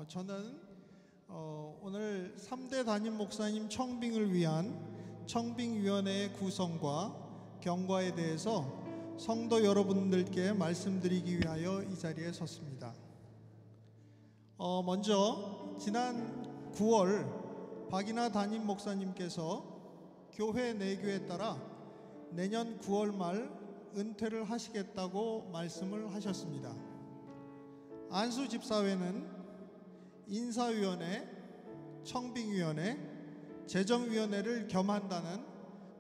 저는 오늘 3대 담임 목사님 청빙을 위한 청빙위원회의 구성과 경과에 대해서 성도 여러분들께 말씀드리기 위하여 이 자리에 섰습니다. 먼저 지난 9월 박이나 담임 목사님께서 교회 내규에 따라 내년 9월 말 은퇴를 하시겠다고 말씀을 하셨습니다. 안수 집사회는 인사위원회, 청빙위원회, 재정위원회를 겸한다는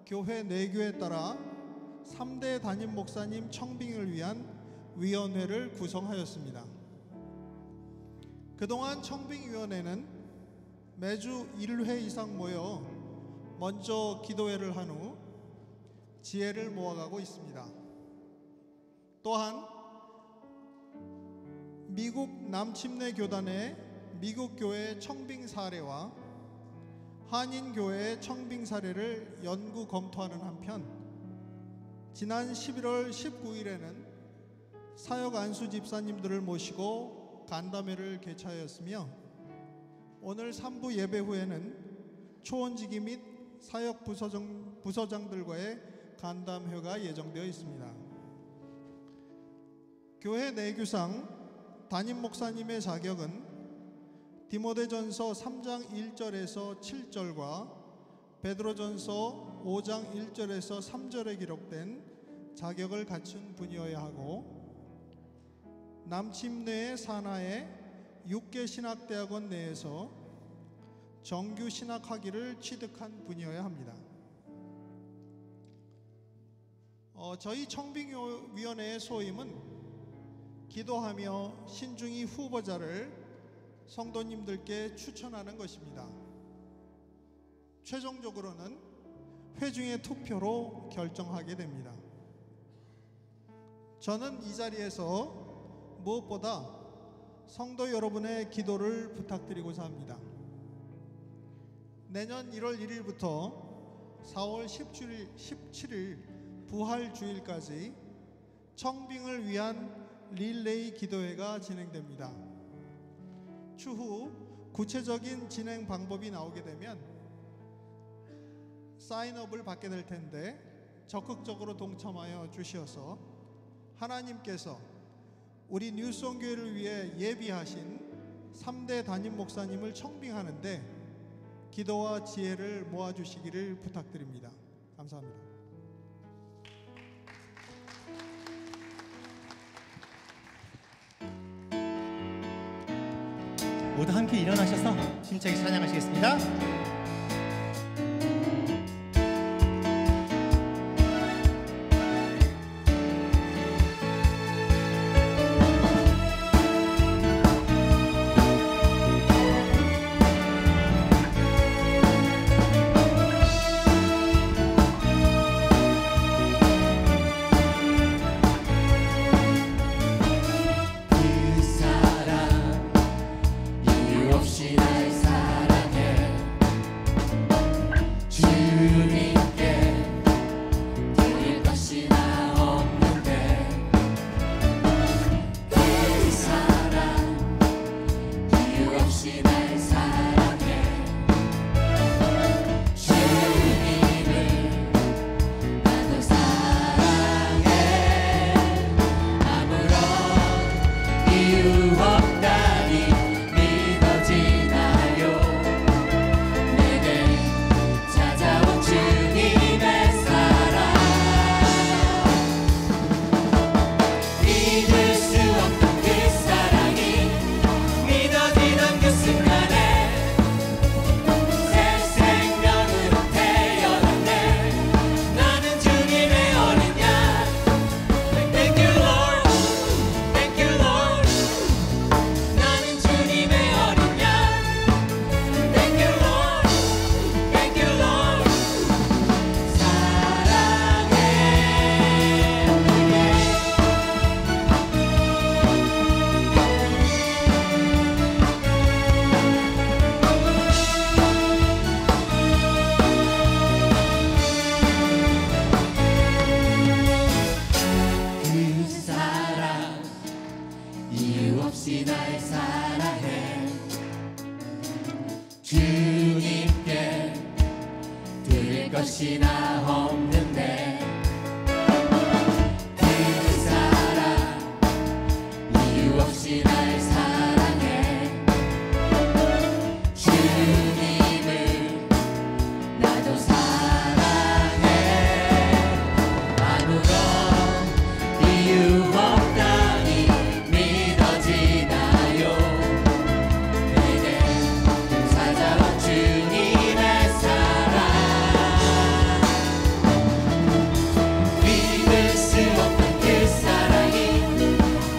교회 내규에 따라 3대 담임 목사님 청빙을 위한 위원회를 구성하였습니다. 그동안 청빙위원회는 매주 1회 이상 모여 먼저 기도회를 한 후 지혜를 모아가고 있습니다. 또한 미국 남침내 교단의 미국 교회 청빙 사례와 한인 교회의 청빙 사례를 연구 검토하는 한편 지난 11월 19일에는 사역 안수 집사님들을 모시고 간담회를 개최하였으며 오늘 3부 예배 후에는 초원지기 및 사역 부서장들과의 간담회가 예정되어 있습니다. 교회 내규상 담임 목사님의 자격은 디모데전서 3장 1절에서 7절과 베드로전서 5장 1절에서 3절에 기록된 자격을 갖춘 분이어야 하고 남침내의 산하의 6개 신학대학원 내에서 정규 신학학위를 취득한 분이어야 합니다. 저희 청빙위원회의 소임은 기도하며 신중히 후보자를 성도님들께 추천하는 것입니다. 최종적으로는 회중의 투표로 결정하게 됩니다. 저는 이 자리에서 무엇보다 성도 여러분의 기도를 부탁드리고자 합니다. 내년 1월 1일부터 4월 17일 부활주일까지 청빙을 위한 릴레이 기도회가 진행됩니다. 추후 구체적인 진행 방법이 나오게 되면 사인업을 받게 될 텐데 적극적으로 동참하여 주시어서 하나님께서 우리 뉴송교회를 위해 예비하신 3대 담임 목사님을 청빙하는데 기도와 지혜를 모아주시기를 부탁드립니다. 감사합니다. 모두 함께 일어나셔서 힘차게 찬양하시겠습니다. 이유 없다니 믿어지나요? 주님께 드릴 것이나 없는데 그 사랑 이유 없이 날 사랑해. 주님을 나도 사랑해. 아무런 이유 없다니 믿어지나요? 내게 찾아온 주님의 사랑, 믿을 수 없는 그 사랑이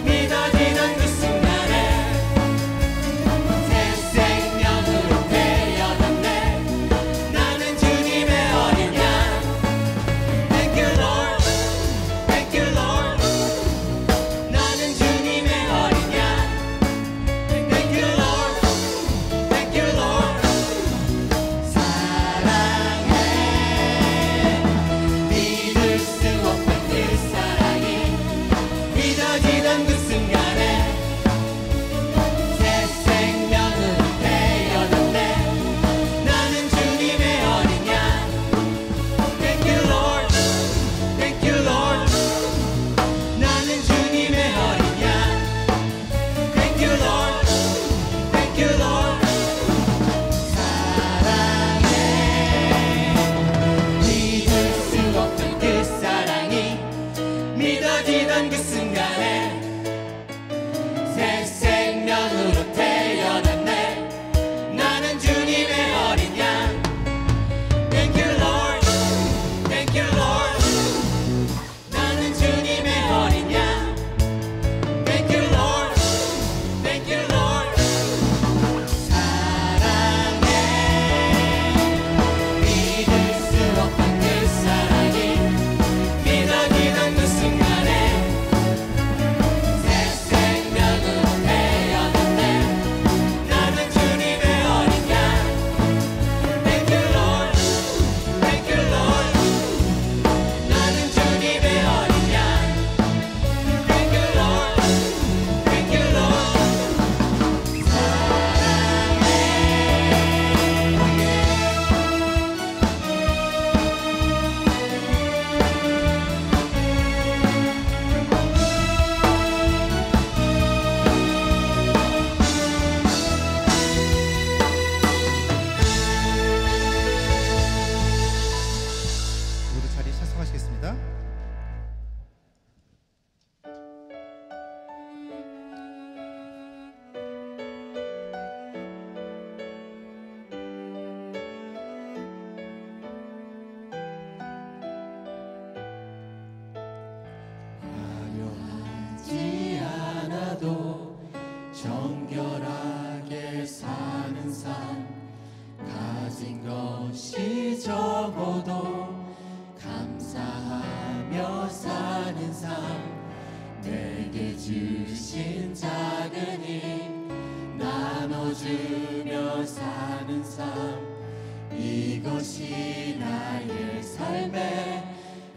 믿어지던 그 순간에 새 생명으로 태어났네. 나는 주님의 어린 양. Thank you Lord, Thank you Lord. 나는 주님의 어린 양. Thank you Lord, Thank you Lord. 사랑해. 믿을 수 없는 그 사랑이 믿어지던 그 순간에 새 생명으로 태어났네. 나는 주님의 어린 양. Thank you Lord, Thank you Lord. 나는 주님의 어린 양. Thank you Lord, Thank you Lord. 사랑해. 믿을 수 없던 그 사랑이 믿어지던 그 순간에 새 생명으로 태어났네. 나는 주님의 어린 양. Thank you Lord, Thank you Lord. 나는 주님의 어린 양. Thank you Lord, Thank you Lord. 사랑해. 믿을 수 없던 그 사랑이 믿어지던 그 순간에 새 생명으로 태어났네. 나는 주님의 어린 양. Thank you Lord, Thank you Lord. 나는 주님의 어린 양. Thank you Lord, Thank you Lord. 모두 자리 착석하시겠습니다. 화려하지 않아도 정결하게 사는 삶, 가진 것이 적어도 감사하며 사는 삶, 내게 주신 작은 힘 나눠주며 사는 삶, 이것이 나의 삶의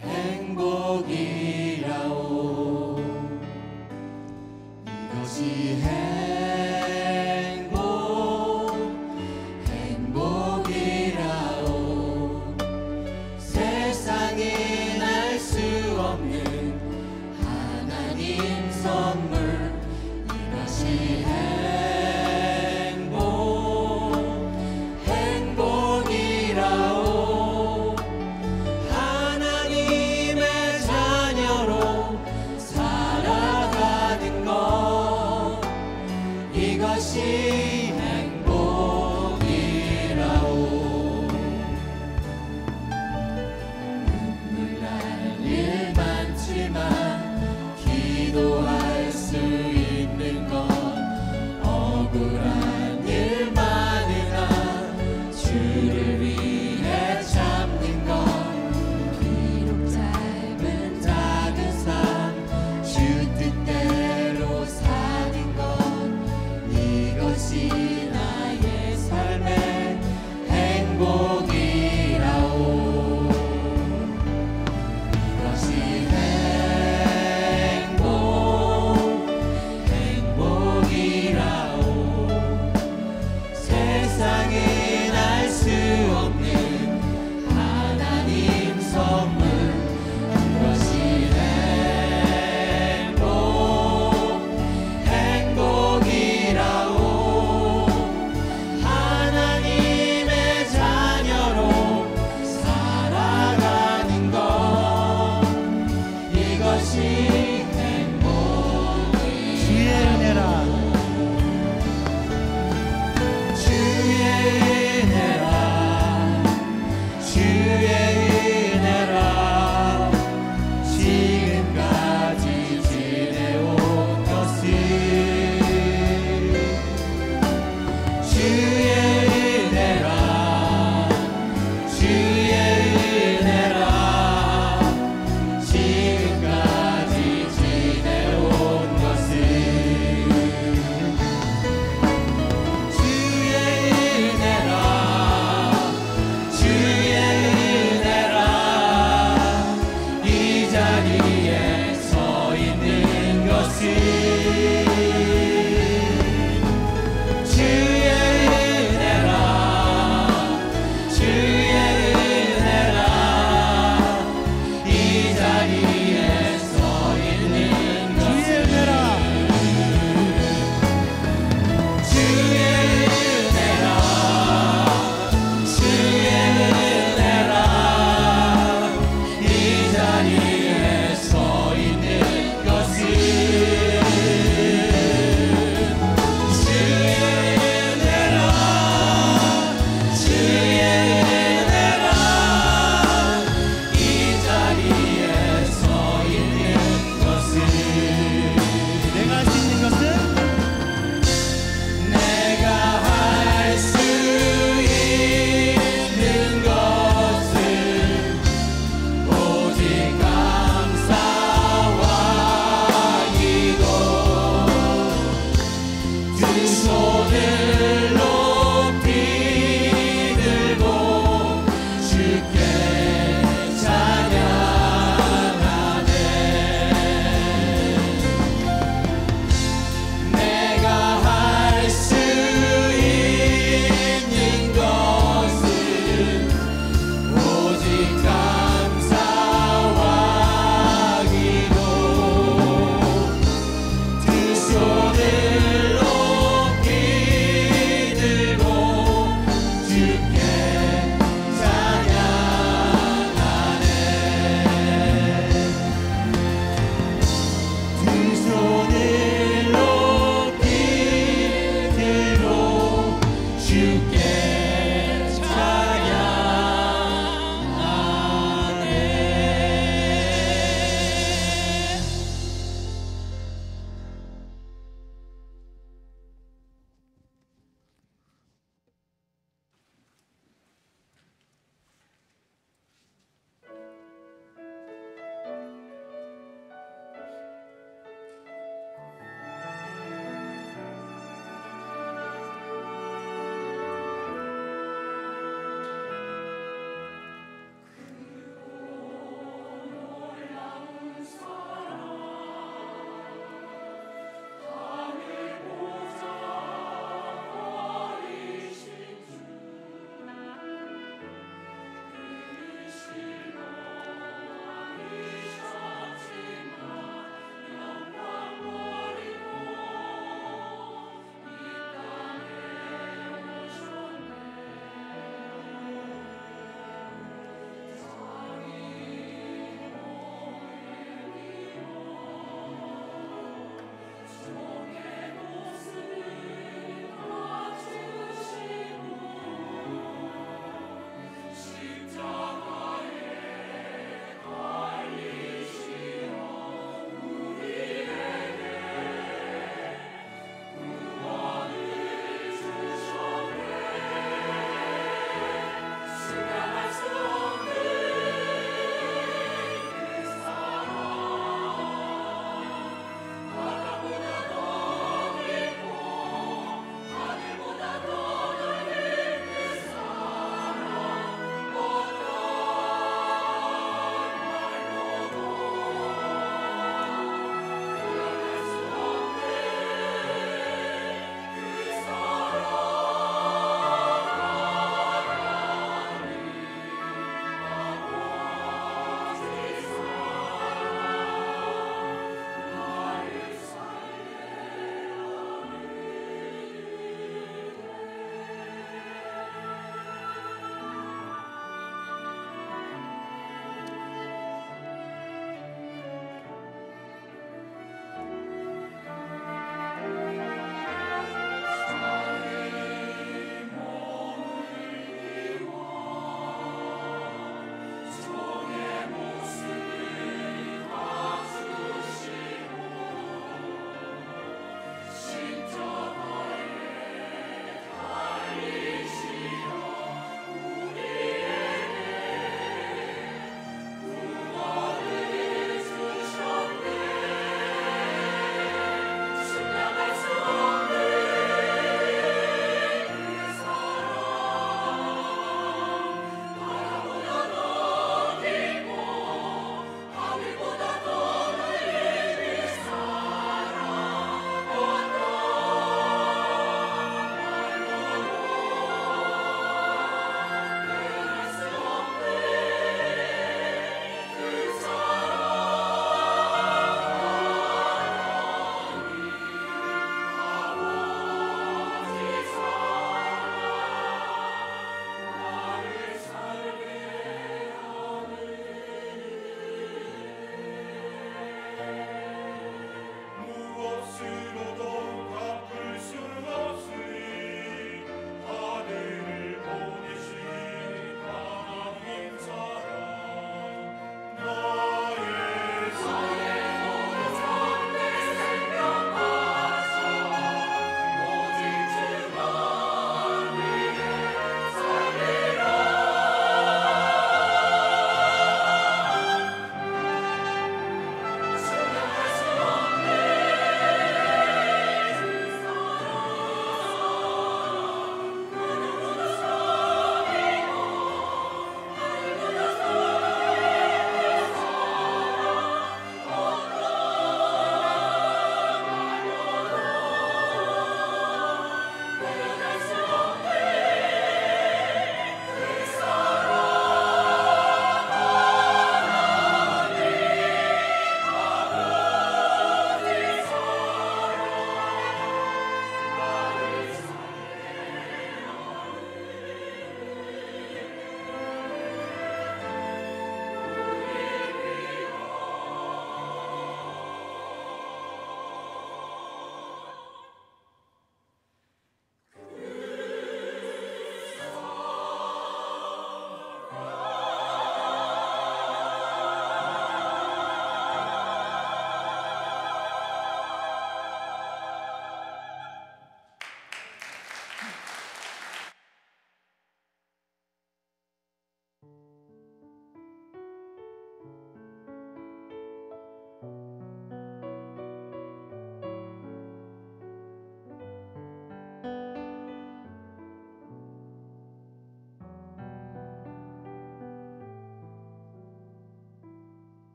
행복이라오. 이것이 행복이라오. 세상에 날 수 없는 하나님 선물, 이것이 행복이라오. 하나님의 자녀로 살아가는 것,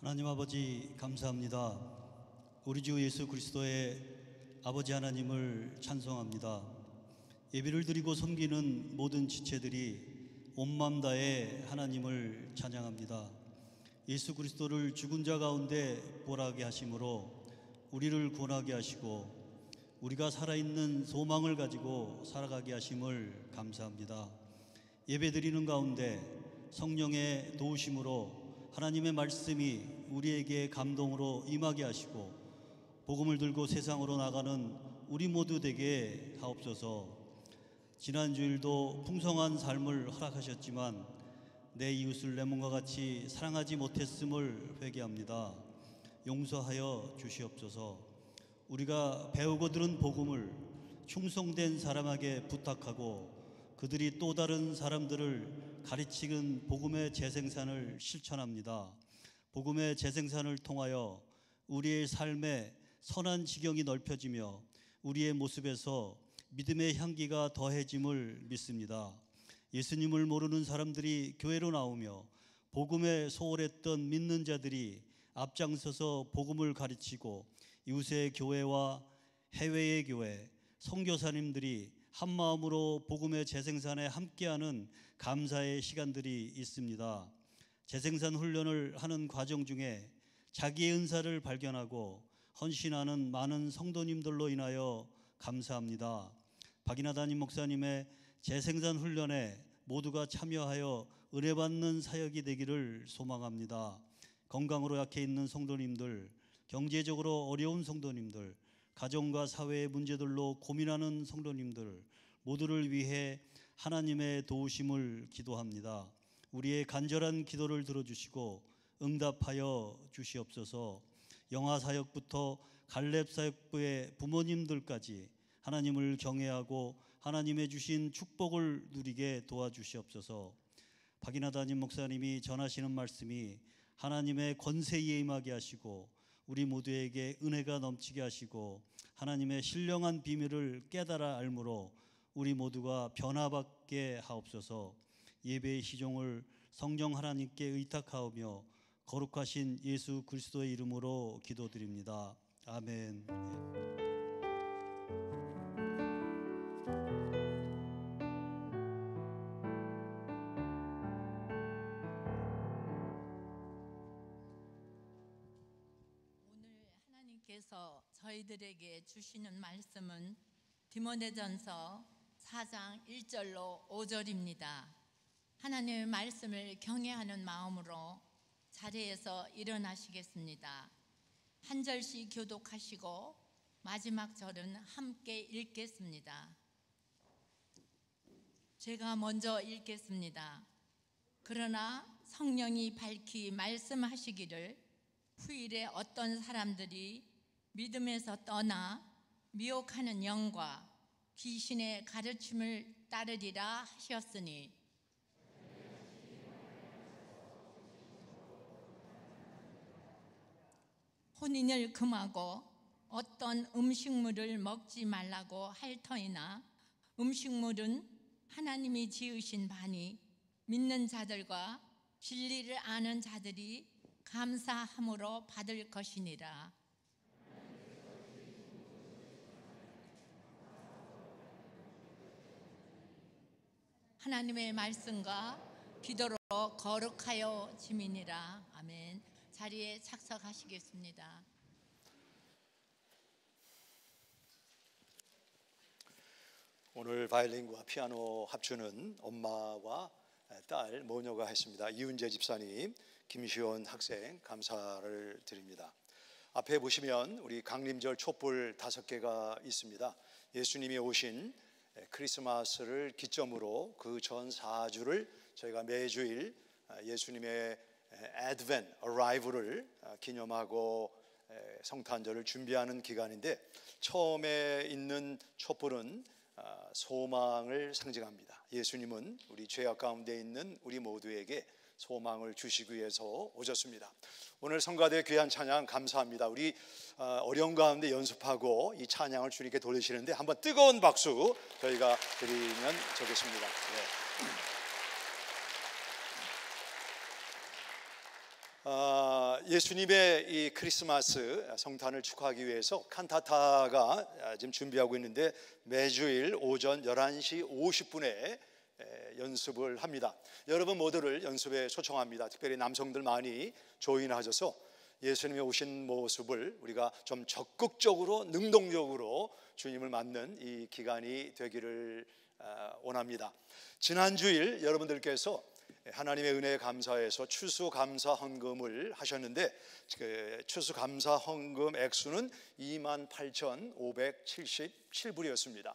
하나님 아버지 감사합니다. 우리 주 예수 그리스도의 아버지 하나님을 찬송합니다. 예배를 드리고 섬기는 모든 지체들이 온마음 다해 하나님을 찬양합니다. 예수 그리스도를 죽은 자 가운데 부활하게 하심으로 우리를 구원하게 하시고 우리가 살아있는 소망을 가지고 살아가게 하심을 감사합니다. 예배드리는 가운데 성령의 도우심으로 하나님의 말씀이 우리에게 감동으로 임하게 하시고 복음을 들고 세상으로 나가는 우리 모두 되게 하옵소서. 지난 주일도 풍성한 삶을 허락하셨지만 내 이웃을 내 몸과 같이 사랑하지 못했음을 회개합니다. 용서하여 주시옵소서. 우리가 배우고 들은 복음을 충성된 사람에게 부탁하고 그들이 또 다른 사람들을 가르치는 복음의 재생산을 실천합니다. 복음의 재생산을 통하여 우리의 삶에 선한 지경이 넓혀지며 우리의 모습에서 믿음의 향기가 더해짐을 믿습니다. 예수님을 모르는 사람들이 교회로 나오며 복음에 소홀했던 믿는 자들이 앞장서서 복음을 가르치고 이웃의 교회와 해외의 교회, 선교사님들이 한마음으로 복음의 재생산에 함께하는 감사의 시간들이 있습니다. 재생산 훈련을 하는 과정 중에 자기의 은사를 발견하고 헌신하는 많은 성도님들로 인하여 감사합니다. 박인하 담임 목사님의 재생산 훈련에 모두가 참여하여 은혜 받는 사역이 되기를 소망합니다. 건강으로 약해 있는 성도님들, 경제적으로 어려운 성도님들, 가정과 사회의 문제들로 고민하는 성도님들 모두를 위해 하나님의 도우심을 기도합니다. 우리의 간절한 기도를 들어주시고 응답하여 주시옵소서. 영아사역부터 갈렙사역부의 부모님들까지 하나님을 경외하고 하나님의 주신 축복을 누리게 도와주시옵소서. 박인하 담임 목사님이 전하시는 말씀이 하나님의 권세에 임하게 하시고 우리 모두에게 은혜가 넘치게 하시고 하나님의 신령한 비밀을 깨달아 알므로 우리 모두가 변화받게 하옵소서. 예배의 시종을 성령 하나님께 의탁하오며 거룩하신 예수 그리스도의 이름으로 기도드립니다. 아멘. 하나님께서 저희들에게 주시는 말씀은 디모데전서 4장 1절로 5절입니다. 하나님의 말씀을 경외하는 마음으로 자리에서 일어나시겠습니다. 한 절씩 교독하시고 마지막 절은 함께 읽겠습니다. 제가 먼저 읽겠습니다. 그러나 성령이 밝히 말씀하시기를 후일에 어떤 사람들이 믿음에서 떠나 미혹하는 영과 귀신의 가르침을 따르리라 하셨으니 혼인을 금하고 어떤 음식물을 먹지 말라고 할 터이나 음식물은 하나님이 지으신 바니 믿는 자들과 진리를 아는 자들이 감사함으로 받을 것이니라. 하나님의 말씀과 기도로 거룩하여 지민이라. 아멘. 자리에 착석하시겠습니다. 오늘 바이올린과 피아노 합주는 엄마와 딸 모녀가 했습니다. 이은재 집사님, 김시원 학생 감사를 드립니다. 앞에 보시면 우리 강림절 촛불 5개가 있습니다. 예수님이 오신 크리스마스를 기점으로 그 전 4주를 저희가 매주일 예수님의 Advent, Arrival을 기념하고 성탄절을 준비하는 기간인데 처음에 있는 촛불은 소망을 상징합니다. 예수님은 우리 죄악 가운데 있는 우리 모두에게 소망을 주시기 위해서 오셨습니다. 오늘 성가대 귀한 찬양 감사합니다. 우리 어려운 가운데 연습하고 이 찬양을 주님께 돌리시는데 한번 뜨거운 박수 저희가 드리면 좋겠습니다. 예수님의 이 크리스마스 성탄을 축하하기 위해서 칸타타가 지금 준비하고 있는데 매주일 오전 11시 50분에 연습을 합니다. 여러분 모두를 연습에 초청합니다. 특별히 남성들 많이 조인하셔서 예수님이 오신 모습을 우리가 좀 적극적으로 능동적으로 주님을 맞는 이 기간이 되기를 원합니다. 지난주일 여러분들께서 하나님의 은혜에 감사해서 추수감사 헌금을 하셨는데 그 추수감사 헌금 액수는 28,577불이었습니다.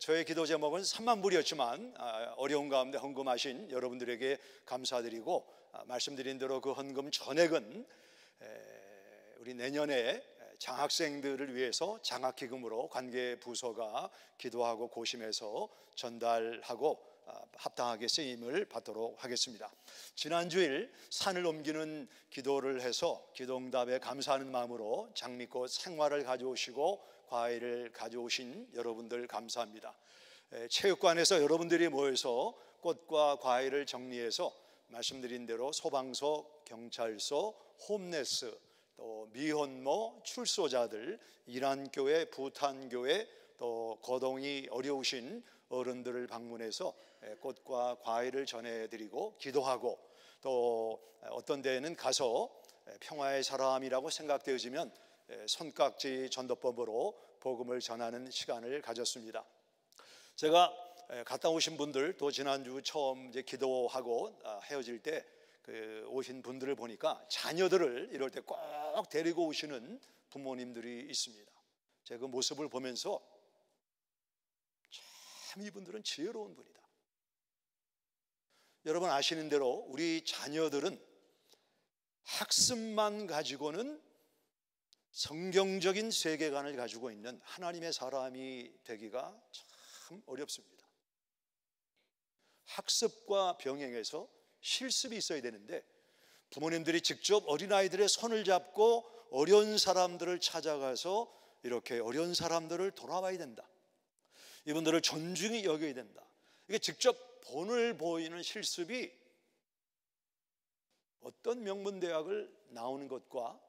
저의 기도 제목은 3만 불이었지만 어려운 가운데 헌금하신 여러분들에게 감사드리고 말씀드린 대로 그 헌금 전액은 우리 내년에 장학생들을 위해서 장학기금으로 관계부서가 기도하고 고심해서 전달하고 합당하게 쓰임을 받도록 하겠습니다. 지난주일 산을 옮기는 기도를 해서 기도응답에 감사하는 마음으로 장미꽃 생화를 가져오시고 과일을 가져오신 여러분들 감사합니다. 체육관에서 여러분들이 모여서 꽃과 과일을 정리해서 말씀드린 대로 소방서, 경찰서, 홈레스, 또 미혼모, 출소자들, 이란교회, 부탄교회, 또 거동이 어려우신 어른들을 방문해서 꽃과 과일을 전해드리고 기도하고 또 어떤 데에는 가서 평화의 사람이라고 생각되어지면 손깍지 전도법으로 복음을 전하는 시간을 가졌습니다. 제가 갔다 오신 분들 또 지난주 처음 이제 기도하고 헤어질 때 오신 분들을 보니까 자녀들을 이럴 때 꼭 데리고 오시는 부모님들이 있습니다. 제가 그 모습을 보면서 참 이분들은 지혜로운 분이다. 여러분 아시는 대로 우리 자녀들은 학습만 가지고는 성경적인 세계관을 가지고 있는 하나님의 사람이 되기가 참 어렵습니다. 학습과 병행해서 실습이 있어야 되는데 부모님들이 직접 어린아이들의 손을 잡고 어려운 사람들을 찾아가서 이렇게 어려운 사람들을 돌아봐야 된다. 이분들을 존중히 여겨야 된다. 이게 직접 본을 보이는 실습이 어떤 명문대학을 나오는 것과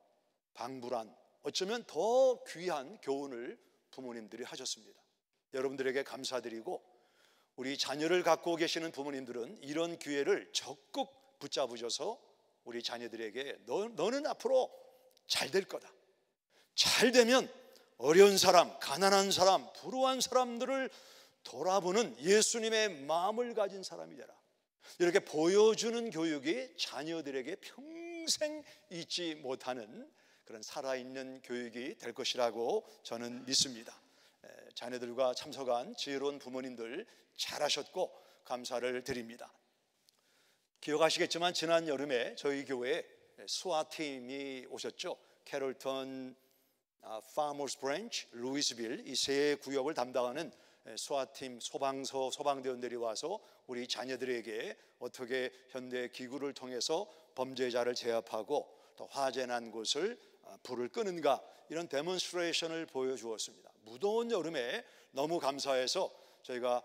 방불한 어쩌면 더 귀한 교훈을 부모님들이 하셨습니다. 여러분들에게 감사드리고 우리 자녀를 갖고 계시는 부모님들은 이런 기회를 적극 붙잡으셔서 우리 자녀들에게 너는 앞으로 잘 될 거다. 잘 되면 어려운 사람, 가난한 사람, 불우한 사람들을 돌아보는 예수님의 마음을 가진 사람이 되라. 이렇게 보여주는 교육이 자녀들에게 평생 잊지 못하는 그런 살아있는 교육이 될 것이라고 저는 믿습니다. 자녀들과 참석한 지혜로운 부모님들 잘하셨고 감사를 드립니다. 기억하시겠지만 지난 여름에 저희 교회에 수화팀이 오셨죠. 캐롤턴, 파머스 브랜치, 루이스빌 이 세 구역을 담당하는 수화팀 소방서 소방대원들이 와서 우리 자녀들에게 어떻게 현대 기구를 통해서 범죄자를 제압하고 또 화재 난 곳을 불을 끄는가 이런 데몬스트레이션을 보여주었습니다. 무더운 여름에 너무 감사해서 저희가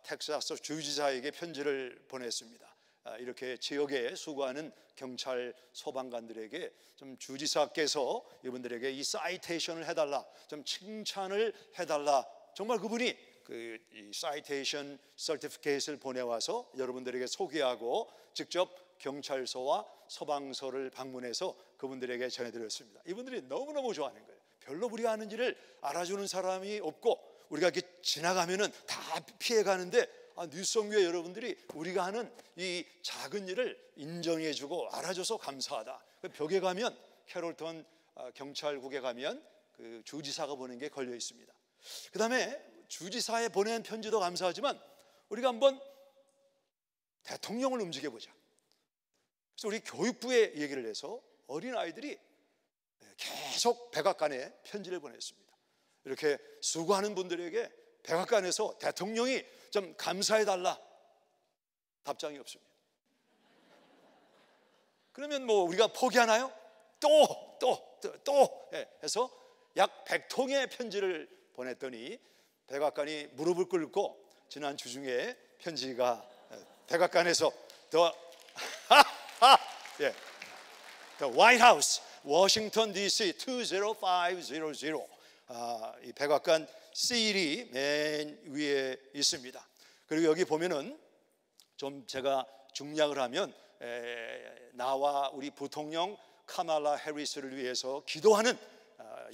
텍사스 주지사에게 편지를 보냈습니다. 이렇게 지역에 수고하는 경찰 소방관들에게 좀 주지사께서 이분들에게 이 사이테이션을 해달라, 좀 칭찬을 해달라. 정말 그분이 이 사이테이션 서티피케이트를 보내와서 여러분들에게 소개하고 직접 경찰서와 소방서를 방문해서 그분들에게 전해드렸습니다. 이분들이 너무너무 좋아하는 거예요. 별로 우리가 하는 일을 알아주는 사람이 없고 우리가 이렇게 지나가면은 다 피해가는데 뉴스성교회 여러분들이 우리가 하는 이 작은 일을 인정해주고 알아줘서 감사하다. 벽에 가면 캐롤턴 경찰국에 가면 그 주지사가 보낸 게 걸려 있습니다. 그 다음에 주지사에 보낸 편지도 감사하지만 우리가 한번 대통령을 움직여보자. 그래서 우리 교육부에 얘기를 해서 어린아이들이 계속 백악관에 편지를 보냈습니다. 이렇게 수고하는 분들에게 백악관에서 대통령이 좀 감사해달라. 답장이 없습니다. 그러면 뭐 우리가 포기하나요? 또 해서 약 100통의 편지를 보냈더니 백악관이 무릎을 꿇고 지난 주중에 편지가 백악관에서 더 The White House, 워싱턴 DC 20500. 이 백악관 시일이 맨 위에 있습니다. 그리고 여기 보면은 좀 제가 중략을 하면 나와 우리 부통령 카말라 해리스를 위해서 기도하는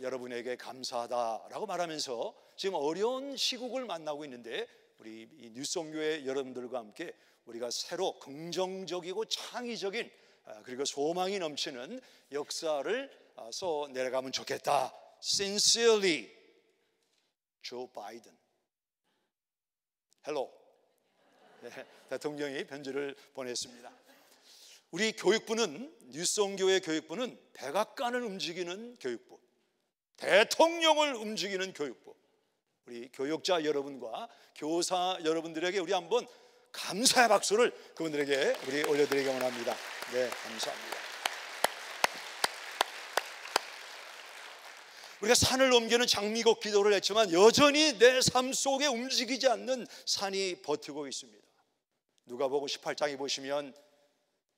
여러분에게 감사하다라고 말하면서 지금 어려운 시국을 만나고 있는데 우리 이 뉴스온교회 여러분들과 함께 우리가 새로 긍정적이고 창의적인 그리고 소망이 넘치는 역사를 써 내려가면 좋겠다. Sincerely, Joe Biden. Hello. 네, 대통령이 편지를 보냈습니다. 우리 교육부는 뉴스온교회 교육부는 백악관을 움직이는 교육부, 대통령을 움직이는 교육부. 우리 교육자 여러분과 교사 여러분들에게 우리 한번 감사의 박수를 그분들에게 우리 올려드리기 원합니다. 네, 감사합니다. 우리가 산을 넘기는 장미꽃 기도를 했지만 여전히 내 삶 속에 움직이지 않는 산이 버티고 있습니다. 누가복음 18장에 보시면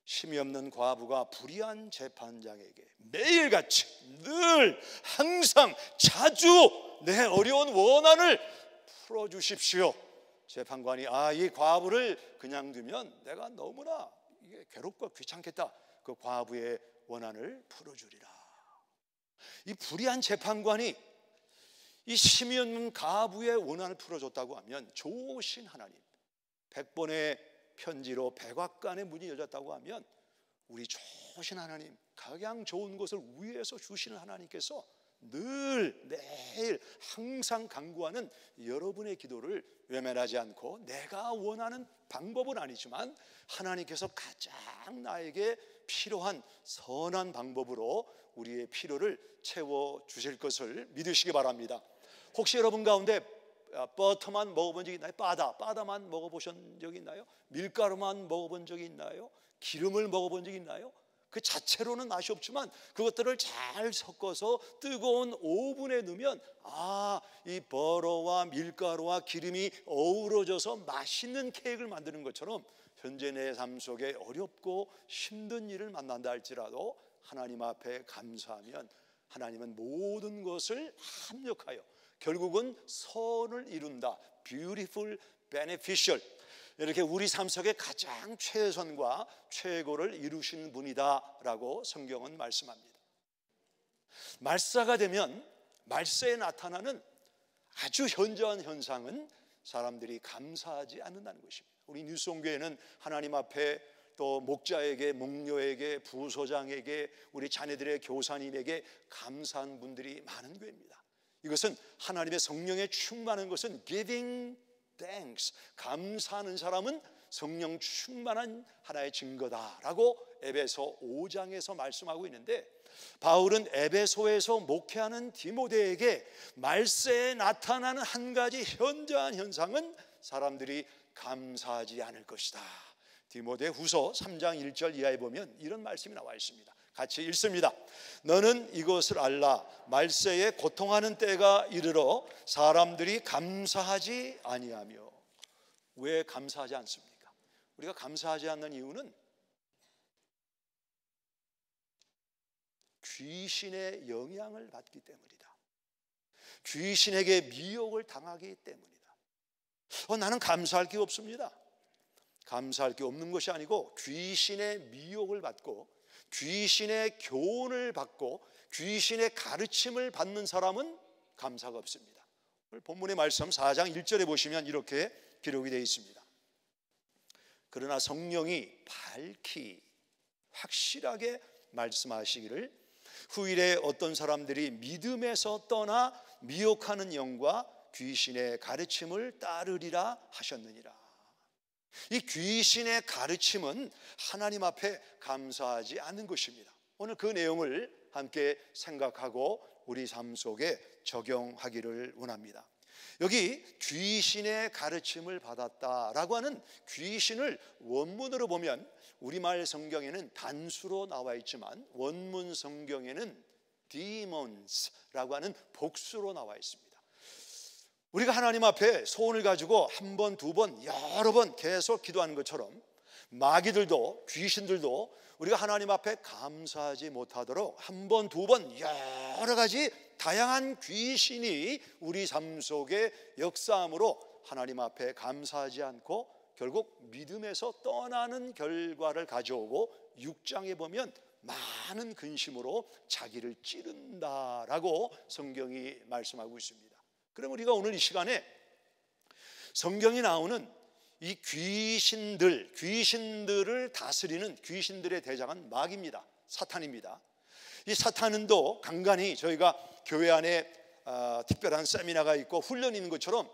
쉼이 없는 과부가 불의한 재판장에게 매일같이 늘 항상 자주 내 어려운 원한을 풀어주십시오. 재판관이 이 과부를 그냥 두면 내가 너무나 이게 괴롭고 귀찮겠다. 그 과부의 원한을 풀어주리라. 이 불의한 재판관이 이 쉼이 없는 과부의 원한을 풀어줬다고 하면 좋으신 하나님, 100번의 편지로 백악관의 문이 열렸다고 하면 우리 좋으신 하나님, 가장 좋은 것을 위에서 주시는 하나님께서 늘 매일 항상 간구하는 여러분의 기도를 외면하지 않고 내가 원하는 방법은 아니지만 하나님께서 가장 나에게 필요한 선한 방법으로 우리의 필요를 채워주실 것을 믿으시기 바랍니다. 혹시 여러분 가운데 버터만 먹어본 적이 있나요? 바다만 먹어보신 적이 있나요? 밀가루만 먹어본 적이 있나요? 기름을 먹어본 적이 있나요? 그 자체로는 맛이 없지만 그것들을 잘 섞어서 뜨거운 오븐에 넣으면 이 버터와 밀가루와 기름이 어우러져서 맛있는 케이크를 만드는 것처럼 현재 내 삶 속에 어렵고 힘든 일을 만난다 할지라도 하나님 앞에 감사하면 하나님은 모든 것을 합력하여 결국은 선을 이룬다. Beautiful, beneficial. 이렇게 우리 삶 속에 가장 최선과 최고를 이루시는 분이다라고 성경은 말씀합니다. 말세가 되면 말세에 나타나는 아주 현저한 현상은 사람들이 감사하지 않는다는 것입니다. 우리 뉴스온교회는 하나님 앞에 또 목자에게, 목녀에게, 부소장에게, 우리 자녀들의 교사님에게 감사한 분들이 많은 교회입니다. 이것은 하나님의 성령에 충만한 것은 giving thanks, 감사하는 사람은 성령 충만한 하나의 증거다라고 에베소 5장에서 말씀하고 있는데, 바울은 에베소에서 목회하는 디모데에게 말세에 나타나는 한 가지 현저한 현상은 사람들이 감사하지 않을 것이다. 디모데 후서 3장 1절 이하에 보면 이런 말씀이 나와 있습니다. 같이 읽습니다. 너는 이것을 알라. 말세에 고통하는 때가 이르러 사람들이 감사하지 아니하며. 왜 감사하지 않습니까? 우리가 감사하지 않는 이유는 귀신의 영향을 받기 때문이다. 귀신에게 미혹을 당하기 때문이다. 나는 감사할 게 없습니다. 감사할 게 없는 것이 아니고 귀신의 미혹을 받고 귀신의 교훈을 받고 귀신의 가르침을 받는 사람은 감사가 없습니다. 오늘 본문의 말씀 4장 1절에 보시면 이렇게 기록이 되어 있습니다. 그러나 성령이 밝히 확실하게 말씀하시기를 후일에 어떤 사람들이 믿음에서 떠나 미혹하는 영과 귀신의 가르침을 따르리라 하셨느니라. 이 귀신의 가르침은 하나님 앞에 감사하지 않는 것입니다. 오늘 그 내용을 함께 생각하고 우리 삶 속에 적용하기를 원합니다. 여기 귀신의 가르침을 받았다라고 하는 귀신을 원문으로 보면 우리말 성경에는 단수로 나와 있지만 원문 성경에는 demons라고 하는 복수로 나와 있습니다. 우리가 하나님 앞에 소원을 가지고 한 번, 두 번, 여러 번 계속 기도하는 것처럼 마귀들도 귀신들도 우리가 하나님 앞에 감사하지 못하도록 한 번, 두 번 여러 가지 다양한 귀신이 우리 삶 속에 역사함으로 하나님 앞에 감사하지 않고 결국 믿음에서 떠나는 결과를 가져오고 6장에 보면 많은 근심으로 자기를 찌른다라고 성경이 말씀하고 있습니다. 그럼 우리가 오늘 이 시간에 성경이 나오는 이 귀신들을 다스리는 귀신들의 대장은 마귀입니다. 사탄입니다. 이 사탄은도 간간히 저희가 교회 안에 특별한 세미나가 있고 훈련이 있는 것처럼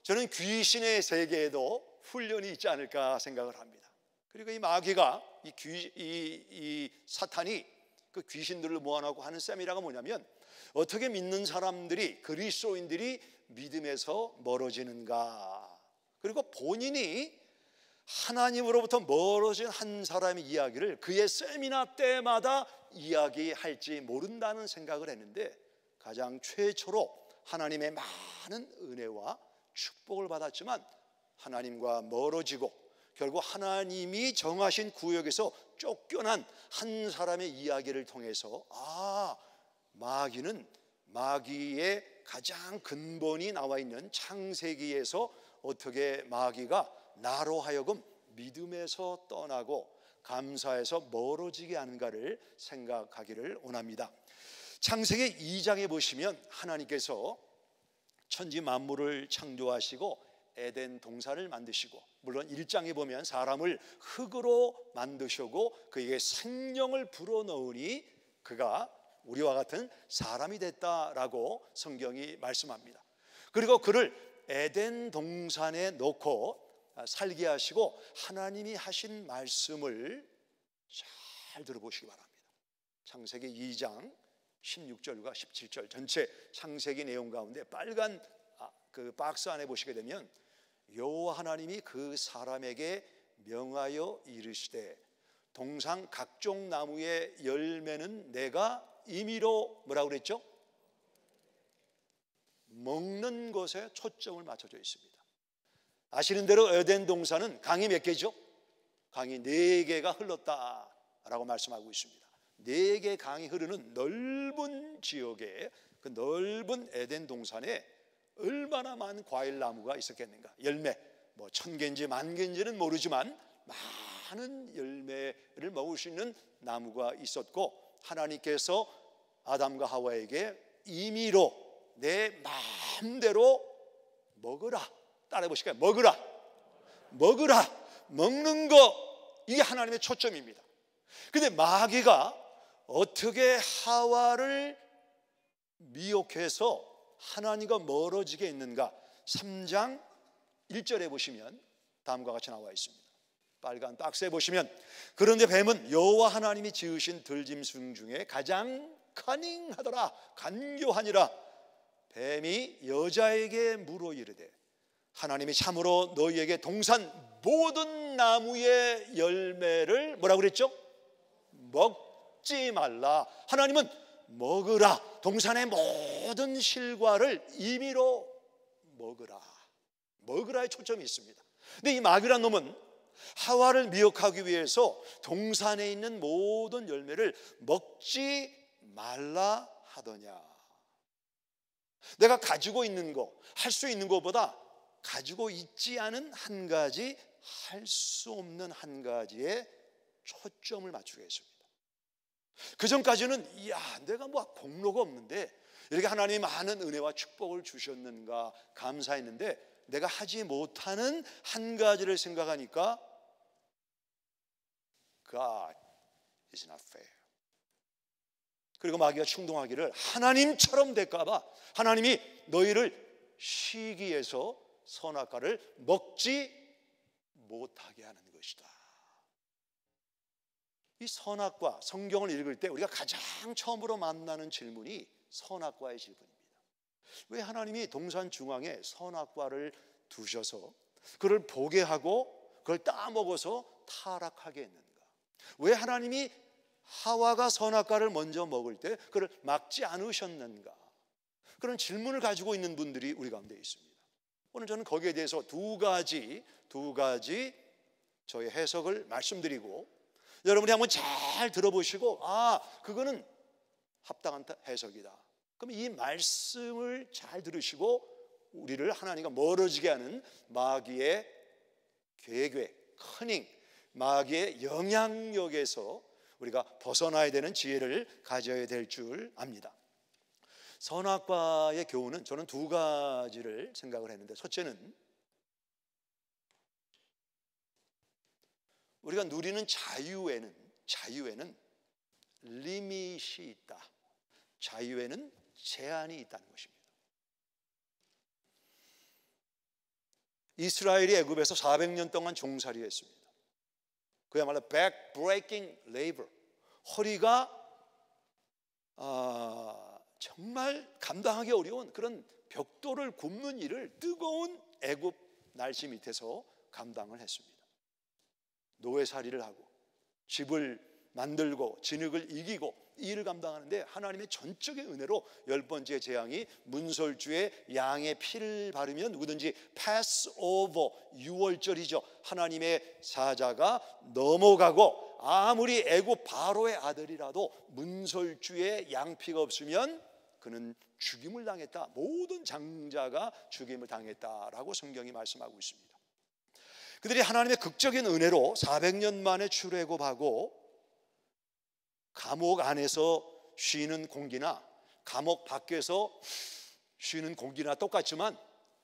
저는 귀신의 세계에도 훈련이 있지 않을까 생각을 합니다. 그리고 이 마귀가 이 사탄이 그 귀신들을 모아놓고 하는 세미나가 뭐냐면 어떻게 믿는 사람들이 그리스도인들이 믿음에서 멀어지는가, 그리고 본인이 하나님으로부터 멀어진 한 사람의 이야기를 그의 세미나 때마다 이야기할지 모른다는 생각을 했는데 가장 최초로 하나님의 많은 은혜와 축복을 받았지만 하나님과 멀어지고 결국 하나님이 정하신 구역에서 쫓겨난 한 사람의 이야기를 통해서 마귀는 마귀의 가장 근본이 나와 있는 창세기에서 어떻게 마귀가 나로 하여금 믿음에서 떠나고 감사에서 멀어지게 하는가를 생각하기를 원합니다. 창세기 2장에 보시면 하나님께서 천지 만물을 창조하시고 에덴 동산을 만드시고, 물론 1장에 보면 사람을 흙으로 만드시고 그에게 생명을 불어넣으니 그가 우리와 같은 사람이 됐다라고 성경이 말씀합니다. 그리고 그를 에덴 동산에 놓고 살게 하시고 하나님이 하신 말씀을 잘 들어보시기 바랍니다. 창세기 2장 16절과 17절 전체 창세기 내용 가운데 빨간 그 박스 안에 보시게 되면 여호와 하나님이 그 사람에게 명하여 이르시되 동산 각종 나무의 열매는 내가 임의로 뭐라고 그랬죠? 먹는 것에 초점을 맞춰져 있습니다. 아시는 대로 에덴 동산은 강이 몇 개죠? 강이 4개가 흘렀다라고 말씀하고 있습니다. 4개 강이 흐르는 넓은 지역에, 그 넓은 에덴 동산에 얼마나 많은 과일 나무가 있었겠는가. 열매 뭐 1000개인지 10,000개인지는 모르지만 많은 열매를 먹을 수 있는 나무가 있었고, 하나님께서 아담과 하와에게 임의로 내 마음대로 먹으라, 따라해 보실까요? 먹으라, 먹는 거, 이게 하나님의 초점입니다. 근데 마귀가 어떻게 하와를 미혹해서 하나님과 멀어지게 했는가? 3장 1절에 보시면 다음과 같이 나와 있습니다. 빨간 박스에 보시면 그런데 뱀은 여호와 하나님이 지으신 들짐승 중에 가장 커닝하더라, 간교하니라. 뱀이 여자에게 물어 이르되 하나님이 참으로 너희에게 동산 모든 나무의 열매를 뭐라고 그랬죠? 먹지 말라. 하나님은 먹으라, 동산의 모든 실과를 임의로 먹으라의 초점이 있습니다. 근데 이 마귀란 놈은 하와를 미혹하기 위해서 동산에 있는 모든 열매를 먹지 말라 하더냐. 내가 가지고 있는 거, 할 수 있는 것보다 가지고 있지 않은 한 가지, 할 수 없는 한 가지에 초점을 맞추게 했습니다. 그 전까지는 내가 뭐 공로가 없는데 이렇게 하나님이 많은 은혜와 축복을 주셨는가 감사했는데 내가 하지 못하는 한 가지를 생각하니까 God is not fair. 그리고 마귀가 충동하기를 하나님처럼 될까봐 하나님이 너희를 시기해서 선악과를 먹지 못하게 하는 것이다. 이 선악과, 성경을 읽을 때 우리가 가장 처음으로 만나는 질문이 선악과의 질문입니다. 왜 하나님이 동산 중앙에 선악과를 두셔서 그를 보게 하고 그걸 따먹어서 타락하게 했는가? 왜 하나님이 하와가 선악과를 먼저 먹을 때 그를 막지 않으셨는가? 그런 질문을 가지고 있는 분들이 우리 가운데 있습니다. 오늘 저는 거기에 대해서 두 가지 저의 해석을 말씀드리고 여러분이 한번 잘 들어보시고 그거는 합당한 해석이다. 그럼 이 말씀을 잘 들으시고 우리를 하나님과 멀어지게 하는 마귀의 괴괴, 커닝, 마귀의 영향력에서 우리가 벗어나야 되는 지혜를 가져야 될 줄 압니다. 선악과의 교훈은 저는 두 가지를 생각을 했는데, 첫째는 우리가 누리는 자유에는 리밋이 있다. 자유에는 제한이 있다는 것입니다. 이스라엘이 애굽에서 400년 동안 종살이했습니다. 그야말로 back-breaking labor, 허리가 정말 감당하기 어려운 그런 벽돌을 굽는 일을 뜨거운 애굽 날씨 밑에서 감당을 했습니다. 노예살이를 하고 집을 만들고 진흙을 이기고 이 일을 감당하는데 하나님의 전적인 은혜로 10번째 재앙이 문설주에 양의 피를 바르면 누구든지 패스오버, 유월절이죠. 하나님의 사자가 넘어가고 아무리 애굽 바로의 아들이라도 문설주에 양피가 없으면 그는 죽임을 당했다. 모든 장자가 죽임을 당했다라고 성경이 말씀하고 있습니다. 그들이 하나님의 극적인 은혜로 400년 만에 출애굽하고 감옥 안에서 쉬는 공기나 감옥 밖에서 쉬는 공기나 똑같지만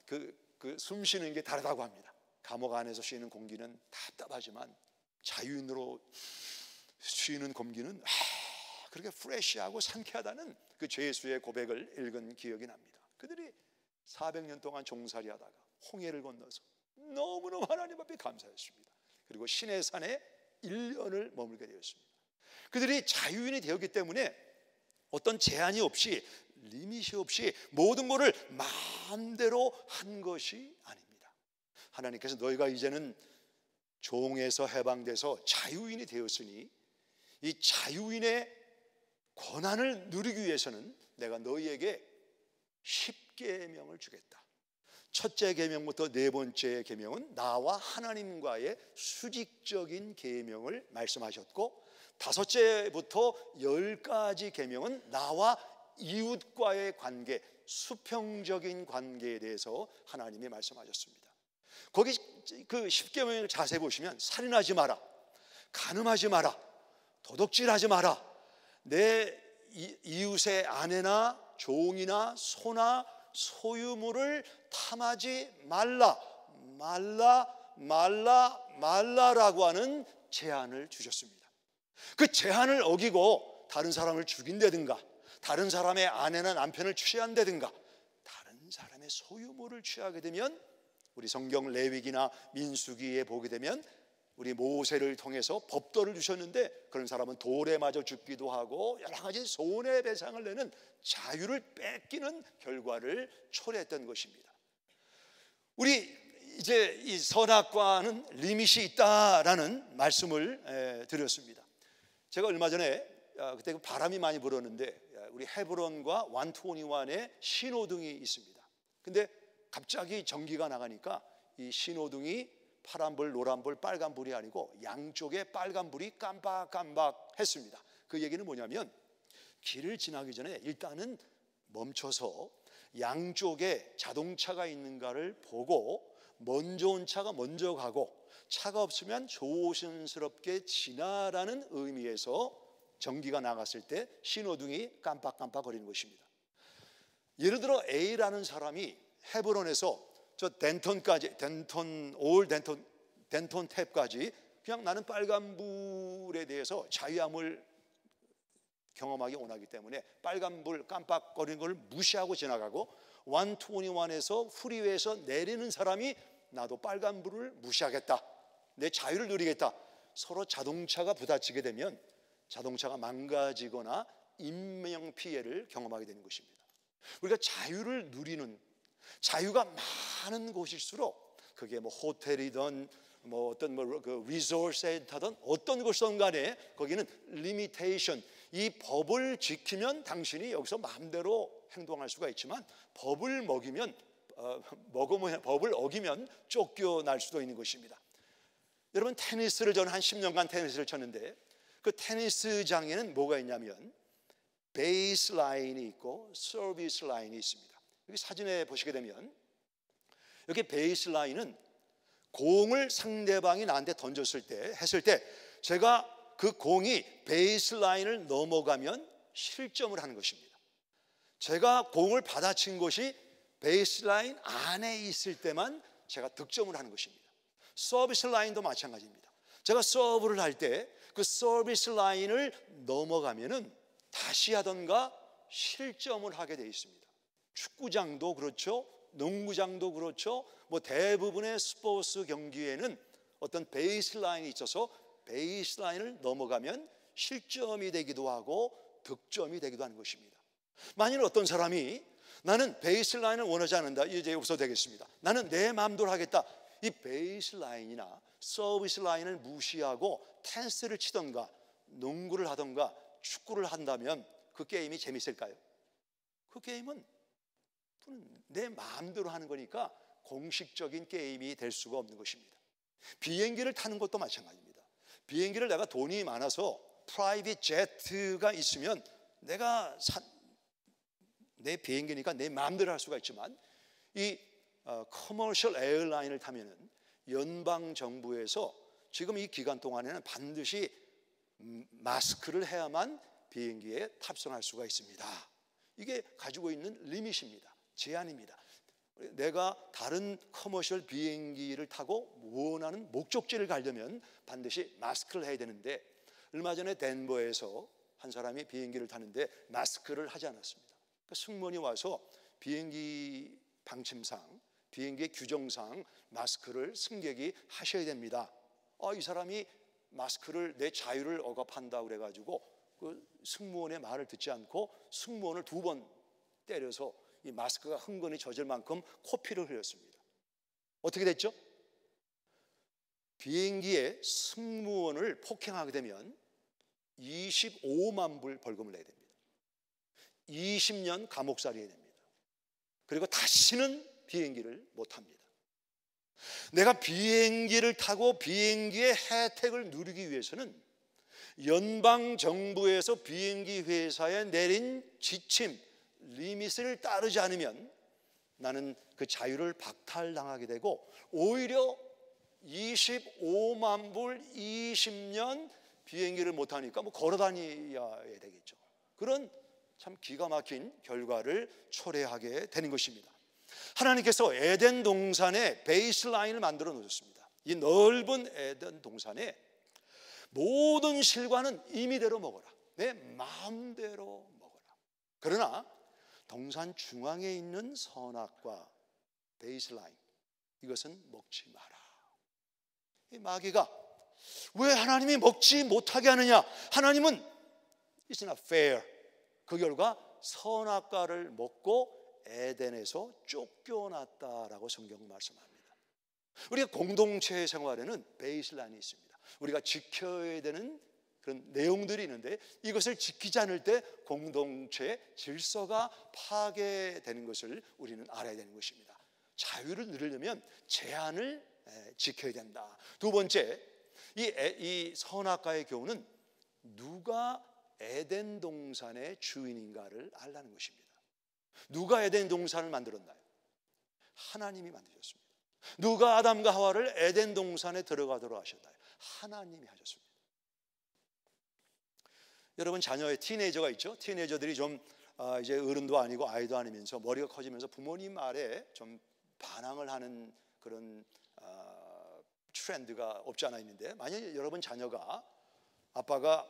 그 숨 쉬는 게 다르다고 합니다. 감옥 안에서 쉬는 공기는 답답하지만 자유인으로 쉬는 공기는 그렇게 프레시하고 상쾌하다는 그 죄수의 고백을 읽은 기억이 납니다. 그들이 400년 동안 종살이하다가 홍해를 건너서 너무너무 하나님 앞에 감사했습니다. 그리고 시내산에 1년을 머물게 되었습니다. 그들이 자유인이 되었기 때문에 어떤 제한이 없이 리밋이 없이 모든 것을 마음대로 한 것이 아닙니다. 하나님께서 너희가 이제는 종에서 해방돼서 자유인이 되었으니 이 자유인의 권한을 누리기 위해서는 내가 너희에게 10계명을 주겠다. 첫째 계명부터 네 번째 계명은 나와 하나님과의 수직적인 계명을 말씀하셨고, 다섯째부터 10가지 계명은 나와 이웃과의 관계, 수평적인 관계에 대해서 하나님이 말씀하셨습니다. 거기 그 10계명을 자세히 보시면 살인하지 마라, 간음하지 마라, 도둑질하지 마라, 내 이웃의 아내나 종이나 소나 소유물을 탐하지 말라라고 하는 제한을 주셨습니다. 그 제한을 어기고 다른 사람을 죽인다든가 다른 사람의 아내나 남편을 취한다든가 다른 사람의 소유물을 취하게 되면, 우리 성경 레위기나 민수기에 보게 되면 우리 모세를 통해서 법도를 주셨는데 그런 사람은 돌에 맞아 죽기도 하고 여러 가지 손해배상을 내는 자유를 뺏기는 결과를 초래했던 것입니다. 우리 이제 이 선악과는 리밋이 있다라는 말씀을 드렸습니다. 제가 얼마 전에 그때 바람이 많이 불었는데 우리 헤브론과 121에 신호등이 있습니다. 근데 갑자기 전기가 나가니까 이 신호등이 파란불, 노란불, 빨간불이 아니고 양쪽에 빨간불이 깜빡깜빡 했습니다. 그 얘기는 뭐냐면 길을 지나기 전에 일단은 멈춰서 양쪽에 자동차가 있는가를 보고 먼저 온 차가 먼저 가고 차가 없으면 조심스럽게 지나라는 의미에서 전기가 나갔을 때 신호등이 깜빡깜빡 거리는 것입니다. 예를 들어 A라는 사람이 헤브론에서 저 덴톤까지, 덴톤 탭까지 그냥 나는 빨간불에 대해서 자유함을 경험하기 원하기 때문에 빨간불 깜빡거리는 걸 무시하고 지나가고, 121에서 프리웨이에서 내리는 사람이 나도 빨간불을 무시하겠다, 내 자유를 누리겠다, 서로 자동차가 부딪히게 되면 자동차가 망가지거나 인명피해를 경험하게 되는 것입니다. 우리가 자유를 누리는, 자유가 많은 곳일수록 그게 뭐 호텔이든 뭐 어떤 그 리조트 센터든 어떤 곳이든 간에 거기는 리미테이션, 이 법을 지키면 당신이 여기서 마음대로 행동할 수가 있지만 법을 법을 어기면 쫓겨날 수도 있는 것입니다. 여러분, 테니스를 저는 한 10년간 테니스를 쳤는데 그 테니스장에는 뭐가 있냐면 베이스 라인이 있고 서비스 라인이 있습니다. 여기 사진에 보시게 되면 여기 베이스 라인은 공을 상대방이 나한테 던졌을 때 했을 때 제가 그 공이 베이스 라인을 넘어가면 실점을 하는 것입니다. 제가 공을 받아친 것이 베이스 라인 안에 있을 때만 제가 득점을 하는 것입니다. 서비스 라인도 마찬가지입니다. 제가 서브를 할 때 그 서비스 라인을 넘어가면은 다시 하던가 실점을 하게 되어 있습니다. 축구장도 그렇죠, 농구장도 그렇죠. 뭐 대부분의 스포츠 경기에는 어떤 베이스 라인이 있어서 베이스 라인을 넘어가면 실점이 되기도 하고 득점이 되기도 하는 것입니다. 만일 어떤 사람이 나는 베이스 라인을 원하지 않는다, 이제 없어도 되겠습니다. 나는 내 마음대로 하겠다. 이 베이스 라인이나 서비스 라인을 무시하고 테니스를 치던가 농구를 하던가 축구를 한다면 그 게임이 재밌을까요? 그 게임은 내 마음대로 하는 거니까 공식적인 게임이 될 수가 없는 것입니다. 비행기를 타는 것도 마찬가지입니다. 비행기를 내가 돈이 많아서 프라이빗 제트가 있으면 내 비행기니까 내 마음대로 할 수가 있지만 이 커머셜 에어라인을 타면은 연방 정부에서 지금 이 기간 동안에는 반드시 마스크를 해야만 비행기에 탑승할 수가 있습니다. 이게 가지고 있는 리밋입니다. 제한입니다. 내가 다른 커머셜 비행기를 타고 원하는 목적지를 가려면 반드시 마스크를 해야 되는데 얼마 전에 덴버에서 한 사람이 비행기를 타는데 마스크를 하지 않았습니다. 그러니까 승무원이 와서 비행기 방침상, 비행기의 규정상 마스크를 승객이 하셔야 됩니다. 이 사람이 마스크를 내 자유를 억압한다 그래가지고 그 승무원의 말을 듣지 않고 승무원을 2번 때려서 이 마스크가 흥건히 젖을 만큼 코피를 흘렸습니다. 어떻게 됐죠? 비행기에 승무원을 폭행하게 되면 25만 불 벌금을 내야 됩니다. 20년 감옥살이해야 됩니다. 그리고 다시는 비행기를 못 탑니다. 내가 비행기를 타고 비행기의 혜택을 누리기 위해서는 연방 정부에서 비행기 회사에 내린 지침, 리밋을 따르지 않으면 나는 그 자유를 박탈당하게 되고 오히려 25만 불 20년 비행기를 못하니까 뭐 걸어다녀야 되겠죠. 그런 참 기가 막힌 결과를 초래하게 되는 것입니다. 하나님께서 에덴 동산에 베이스라인을 만들어 놓으셨습니다. 이 넓은 에덴 동산에 모든 실과는 임의대로 먹어라. 내 마음대로 먹어라. 그러나 동산 중앙에 있는 선악과 베이스라인, 이것은 먹지 마라. 이 마귀가 왜 하나님이 먹지 못하게 하느냐? 하나님은 It's not fair. 그 결과 선악과를 먹고 에덴에서 쫓겨났다라고 성경은 말씀합니다. 우리가 공동체 생활에는 베이스라인이 있습니다. 우리가 지켜야 되는 그런 내용들이 있는데 이것을 지키지 않을 때 공동체의 질서가 파괴되는 것을 우리는 알아야 되는 것입니다. 자유를 누리려면 제한을 지켜야 된다. 두 번째, 이 선악과의 경우는 누가 에덴 동산의 주인인가를 알라는 것입니다. 누가 에덴 동산을 만들었나요? 하나님이 만드셨습니다. 누가 아담과 하와를 에덴 동산에 들어가도록 하셨나요? 하나님이 하셨습니다. 여러분, 자녀의 티네이저가 있죠? 티네이저들이 좀 이제 어른도 아니고 아이도 아니면서 머리가 커지면서 부모님 말에 좀 반항을 하는 그런 트렌드가 없지 않아 있는데, 만약에 여러분 자녀가 아빠가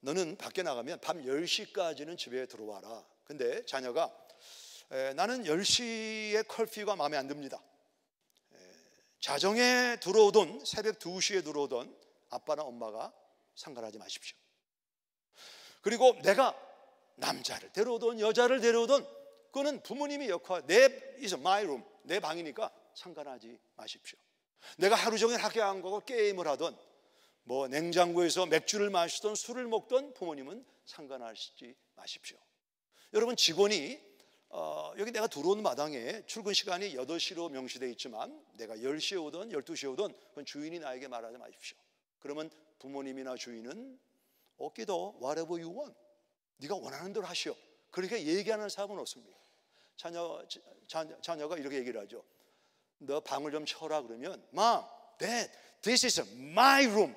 너는 밖에 나가면 밤 10시까지는 집에 들어와라. 근데 자녀가 나는 10시에 커피가 마음에 안 듭니다. 자정에 들어오던 새벽 2시에 들어오던 아빠나 엄마가 상관하지 마십시오. 그리고 내가 남자를 데려오던 여자를 데려오던 그거는 부모님의 역할, It's my room, 내 방이니까 상관하지 마십시오. 내가 하루 종일 학교 안 가고 게임을 하던 뭐 냉장고에서 맥주를 마시던 술을 먹던 부모님은 상관하시지 마십시오. 여러분, 직원이 여기 내가 들어온 마당에 출근 시간이 8시로 명시되어 있지만 내가 10시에 오든 12시에 오든 그건 주인이 나에게 말하지 마십시오. 그러면 부모님이나 주인은 기도 whatever you want, 네가 원하는 대로 하시오, 그렇게 얘기하는 사람은 없습니다. 자녀가 이렇게 얘기를 하죠. 너 방을 좀 쳐라 그러면 Mom, Dad, this is my room,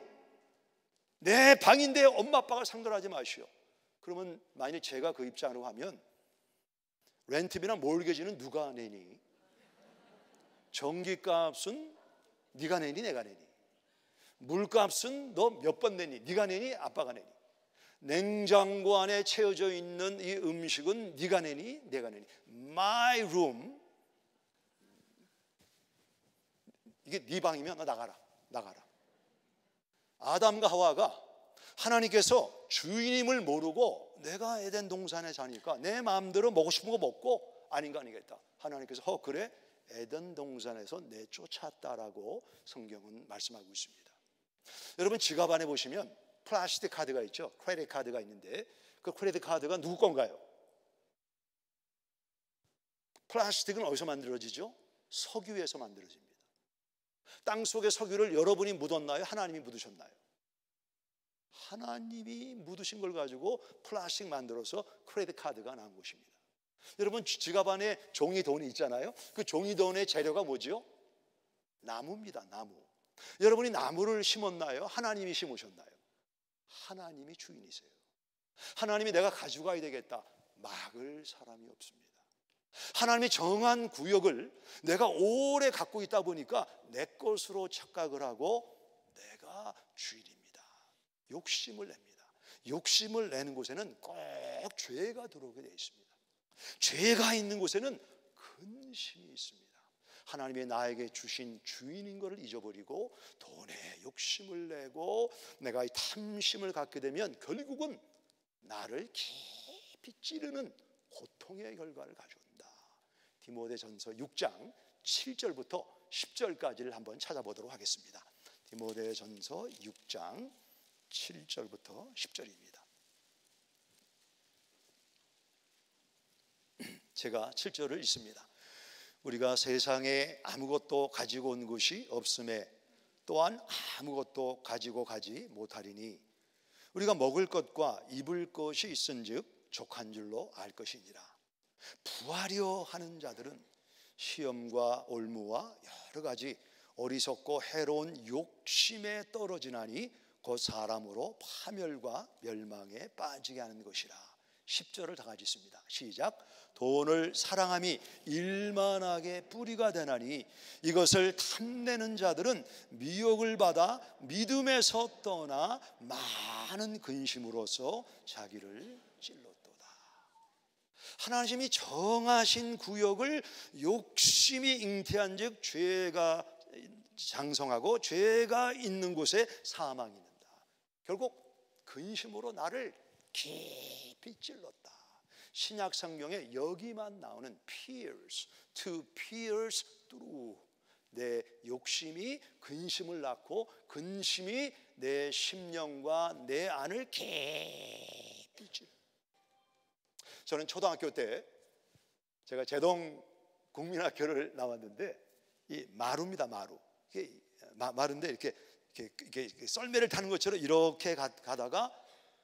내 방인데 엄마 아빠가 상관하지 마시오. 그러면 만일 제가 그 입장으로 하면 렌트비나 몰개지는 누가 내니? 전기값은 네가 내니 내가 내니? 물값은 너 몇 번 내니? 네가 내니 아빠가 내니? 냉장고 안에 채워져 있는 이 음식은 네가 내니 내가 내니? My room, 이게 네 방이면 너 나가라. 아담과 하와가 하나님께서 주인임을 모르고 내가 에덴 동산에 사니까 내 마음대로 먹고 싶은 거 먹고 아닌가 아니겠다. 하나님께서 그래 에덴 동산에서 내쫓았다라고 성경은 말씀하고 있습니다. 여러분 지갑 안에 보시면 플라스틱 카드가 있죠. 크레딧 카드가 있는데 그 크레딧 카드가 누구 건가요? 플라스틱은 어디서 만들어지죠? 석유에서 만들어집니다. 땅 속에 석유를 여러분이 묻었나요? 하나님이 묻으셨나요? 하나님이 묻으신 걸 가지고 플라스틱 만들어서 크레딧 카드가 나온 것입니다. 여러분 지갑 안에 종이돈이 있잖아요. 그 종이돈의 재료가 뭐죠? 나무입니다. 나무. 여러분이 나무를 심었나요? 하나님이 심으셨나요? 하나님이 주인이세요. 하나님이 내가 가져가야 되겠다 막을 사람이 없습니다. 하나님이 정한 구역을 내가 오래 갖고 있다 보니까 내 것으로 착각을 하고 내가 주인입니다. 욕심을 냅니다. 욕심을 내는 곳에는 꼭 죄가 들어오게 되어 있습니다. 죄가 있는 곳에는 근심이 있습니다. 하나님이 나에게 주신 주인인 것을 잊어버리고 돈에 욕심을 내고 내가 이 탐심을 갖게 되면 결국은 나를 깊이 찌르는 고통의 결과를 가져온다. 디모데전서 6장 7절부터 10절까지를 한번 찾아보도록 하겠습니다. 디모데전서 6장 7절부터 10절입니다. 제가 7절을 읽습니다. 우리가 세상에 아무것도 가지고 온 것이 없음에 또한 아무것도 가지고 가지 못하리니 우리가 먹을 것과 입을 것이 있은즉 족한 줄로 알 것이니라. 부하려 하는 자들은 시험과 올무와 여러 가지 어리석고 해로운 욕심에 떨어지나니 곧 사람으로 파멸과 멸망에 빠지게 하는 것이라. 10절을 다 같이 읽습니다. 시작. 돈을 사랑함이 일만하게 뿌리가 되나니 이것을 탐내는 자들은 미혹을 받아 믿음에서 떠나 많은 근심으로써 자기를 찔렀도다. 하나님이 정하신 구역을 욕심이 잉태한 즉 죄가 장성하고 죄가 있는 곳에 사망이 있는다. 결국 근심으로 나를 깊이 찔렀다. 신약 성경에 여기만 나오는 pierce, to pierce through. 내 욕심이 근심을 낳고 근심이 내 심령과 내 안을 깊이 찔러. 저는 초등학교 때 제가 제동 국민학교를 나왔는데 이 마루입니다. 마루. 마루인데 이렇게 썰매를 타는 것처럼 이렇게 가다가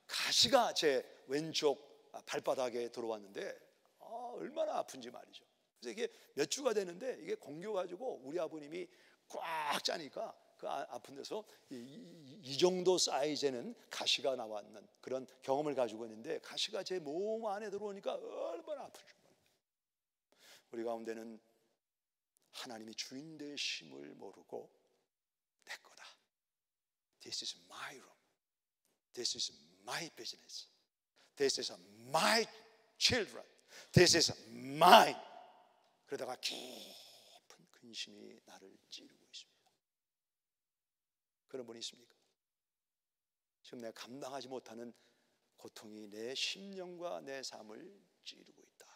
가시가 제 왼쪽 발바닥에 들어왔는데 얼마나 아픈지 말이죠. 그래서 이게 몇 주가 되는데 이게 공겨가지고 우리 아버님이 꽉 짜니까 그 아픈 데서 이 정도 사이즈는 가시가 나왔는 그런 경험을 가지고 있는데 가시가 제 몸 안에 들어오니까 얼마나 아프죠. 우리 가운데는 하나님이 주인 되심을 모르고 내 거다. This is my room. This is my business. This is my children. This is mine. 그러다가 깊은 근심이 나를 찌르고 있습니다. 그런 분이 있습니까? 지금 내가 감당하지 못하는 고통이 내 심령과 내 삶을 찌르고 있다.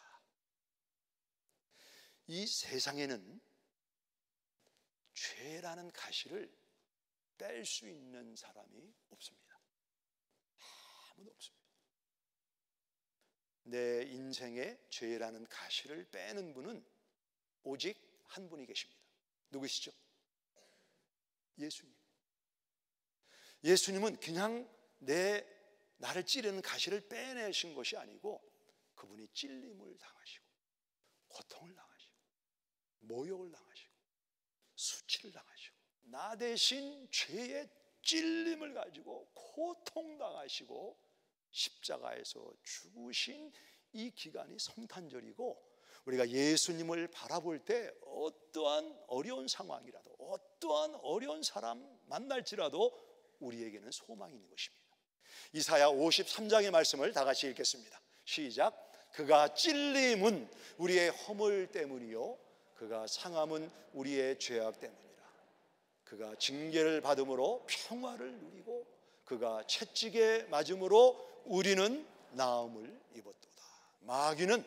이 세상에는 죄라는 가시를 뺄 수 있는 사람이 없습니다. 아무도 없습니다. 내 인생의 죄라는 가시를 빼는 분은 오직 한 분이 계십니다. 누구시죠? 예수님. 예수님은 그냥 나를 찌르는 가시를 빼내신 것이 아니고 그분이 찔림을 당하시고 고통을 당하시고 모욕을 당하시고 수치를 당하시고 나 대신 죄의 찔림을 가지고 고통당하시고 십자가에서 죽으신 이 기간이 성탄절이고, 우리가 예수님을 바라볼 때 어떠한 어려운 상황이라도 어떠한 어려운 사람 만날지라도 우리에게는 소망이 있는 것입니다. 이사야 53장의 말씀을 다 같이 읽겠습니다. 시작. 그가 찔림은 우리의 허물 때문이요 그가 상함은 우리의 죄악 때문이라. 그가 징계를 받음으로 평화를 누리고 그가 채찍에 맞음으로 우리는 나음을 입었도다. 마귀는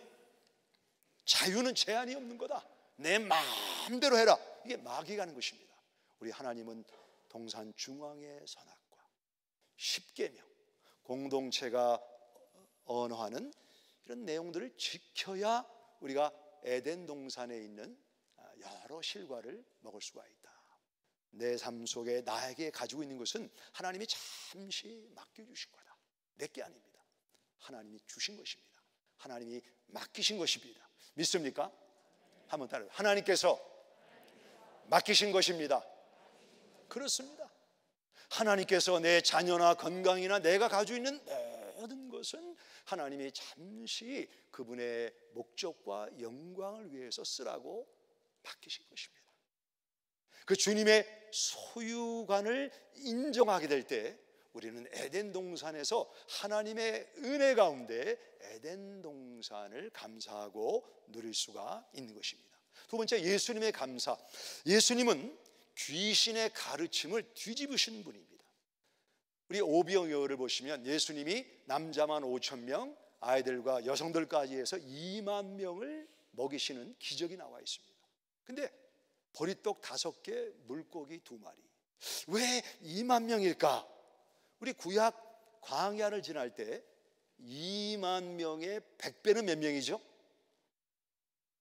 자유는 제한이 없는 거다. 내 마음대로 해라. 이게 마귀가 하는 것입니다. 우리 하나님은 동산 중앙의 선악과 십계명, 공동체가 언어하는 이런 내용들을 지켜야 우리가 에덴 동산에 있는 여러 실과를 먹을 수가 있다. 내 삶 속에 나에게 가지고 있는 것은 하나님이 잠시 맡겨주신 거다. 내게 아닙니다. 하나님이 주신 것입니다. 하나님이 맡기신 것입니다. 믿습니까? 한번 따라해요. 하나님께서 맡기신 것입니다. 그렇습니다. 하나님께서 내 자녀나 건강이나 내가 가지고 있는 모든 것은 하나님이 잠시 그분의 목적과 영광을 위해서 쓰라고 맡기신 것입니다. 그 주님의 소유관을 인정하게 될 때 우리는 에덴 동산에서 하나님의 은혜 가운데 에덴 동산을 감사하고 누릴 수가 있는 것입니다. 두 번째, 예수님의 감사. 예수님은 귀신의 가르침을 뒤집으신 분입니다. 우리 오병이어를 보시면 예수님이 남자만 5,000명, 아이들과 여성들까지 해서 2만 명을 먹이시는 기적이 나와 있습니다. 근데 보리떡 5개, 물고기 2마리. 왜 2만 명일까? 우리 구약 광야를 지날 때 2만 명의 100배는 몇 명이죠?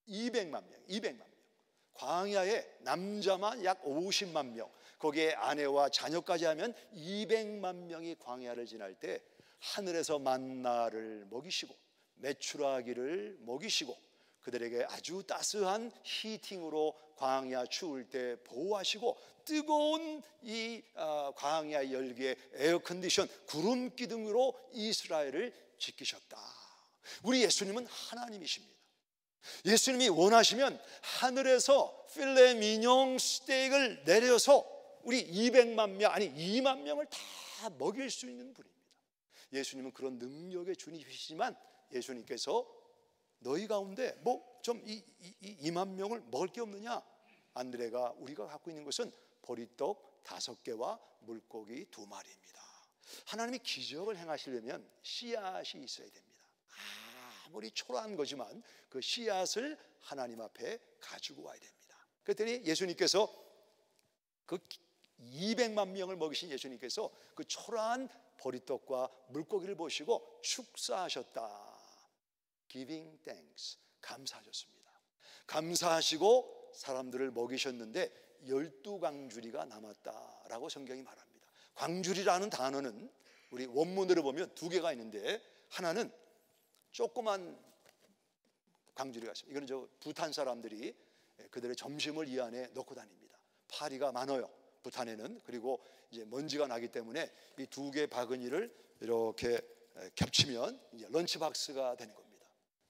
200만 명, 200만 명. 광야에 남자만 약 50만 명, 거기에 아내와 자녀까지 하면 200만 명이 광야를 지날 때 하늘에서 만나를 먹이시고 메추라기를 먹이시고 그들에게 아주 따스한 히팅으로 광야 추울 때 보호하시고 뜨거운 이 광야 열기의 에어컨디션 구름 기둥으로 이스라엘을 지키셨다. 우리 예수님은 하나님이십니다. 예수님이 원하시면 하늘에서 필레 미뇽 스테이크를 내려서 우리 200만 명 아니 2만 명을 다 먹일 수 있는 분입니다. 예수님은 그런 능력의 주님이시지만 예수님께서 너희 가운데 뭐 좀 2만 명을 먹을 게 없느냐? 안드레가 우리가 갖고 있는 것은 보리떡 5개와 물고기 2마리입니다. 하나님이 기적을 행하시려면 씨앗이 있어야 됩니다. 아무리 초라한 거지만 그 씨앗을 하나님 앞에 가지고 와야 됩니다. 그랬더니 예수님께서 그 200만 명을 먹이신 예수님께서 그 초라한 보리떡과 물고기를 보시고 축사하셨다. Giving thanks. 감사하셨습니다. 감사하시고 사람들을 먹이셨는데 12광주리가 남았다라고 성경이 말합니다. 광주리라는 단어는 우리 원문으로 보면 2개가 있는데 하나는 조그만 광주리가 있습니다. 이거는 저 부탄 사람들이 그들의 점심을 이 안에 넣고 다닙니다. 파리가 많아요. 부탄에는. 그리고 이제 먼지가 나기 때문에 이 2개 바구니를 이렇게 겹치면 이제 런치박스가 되는 겁니다.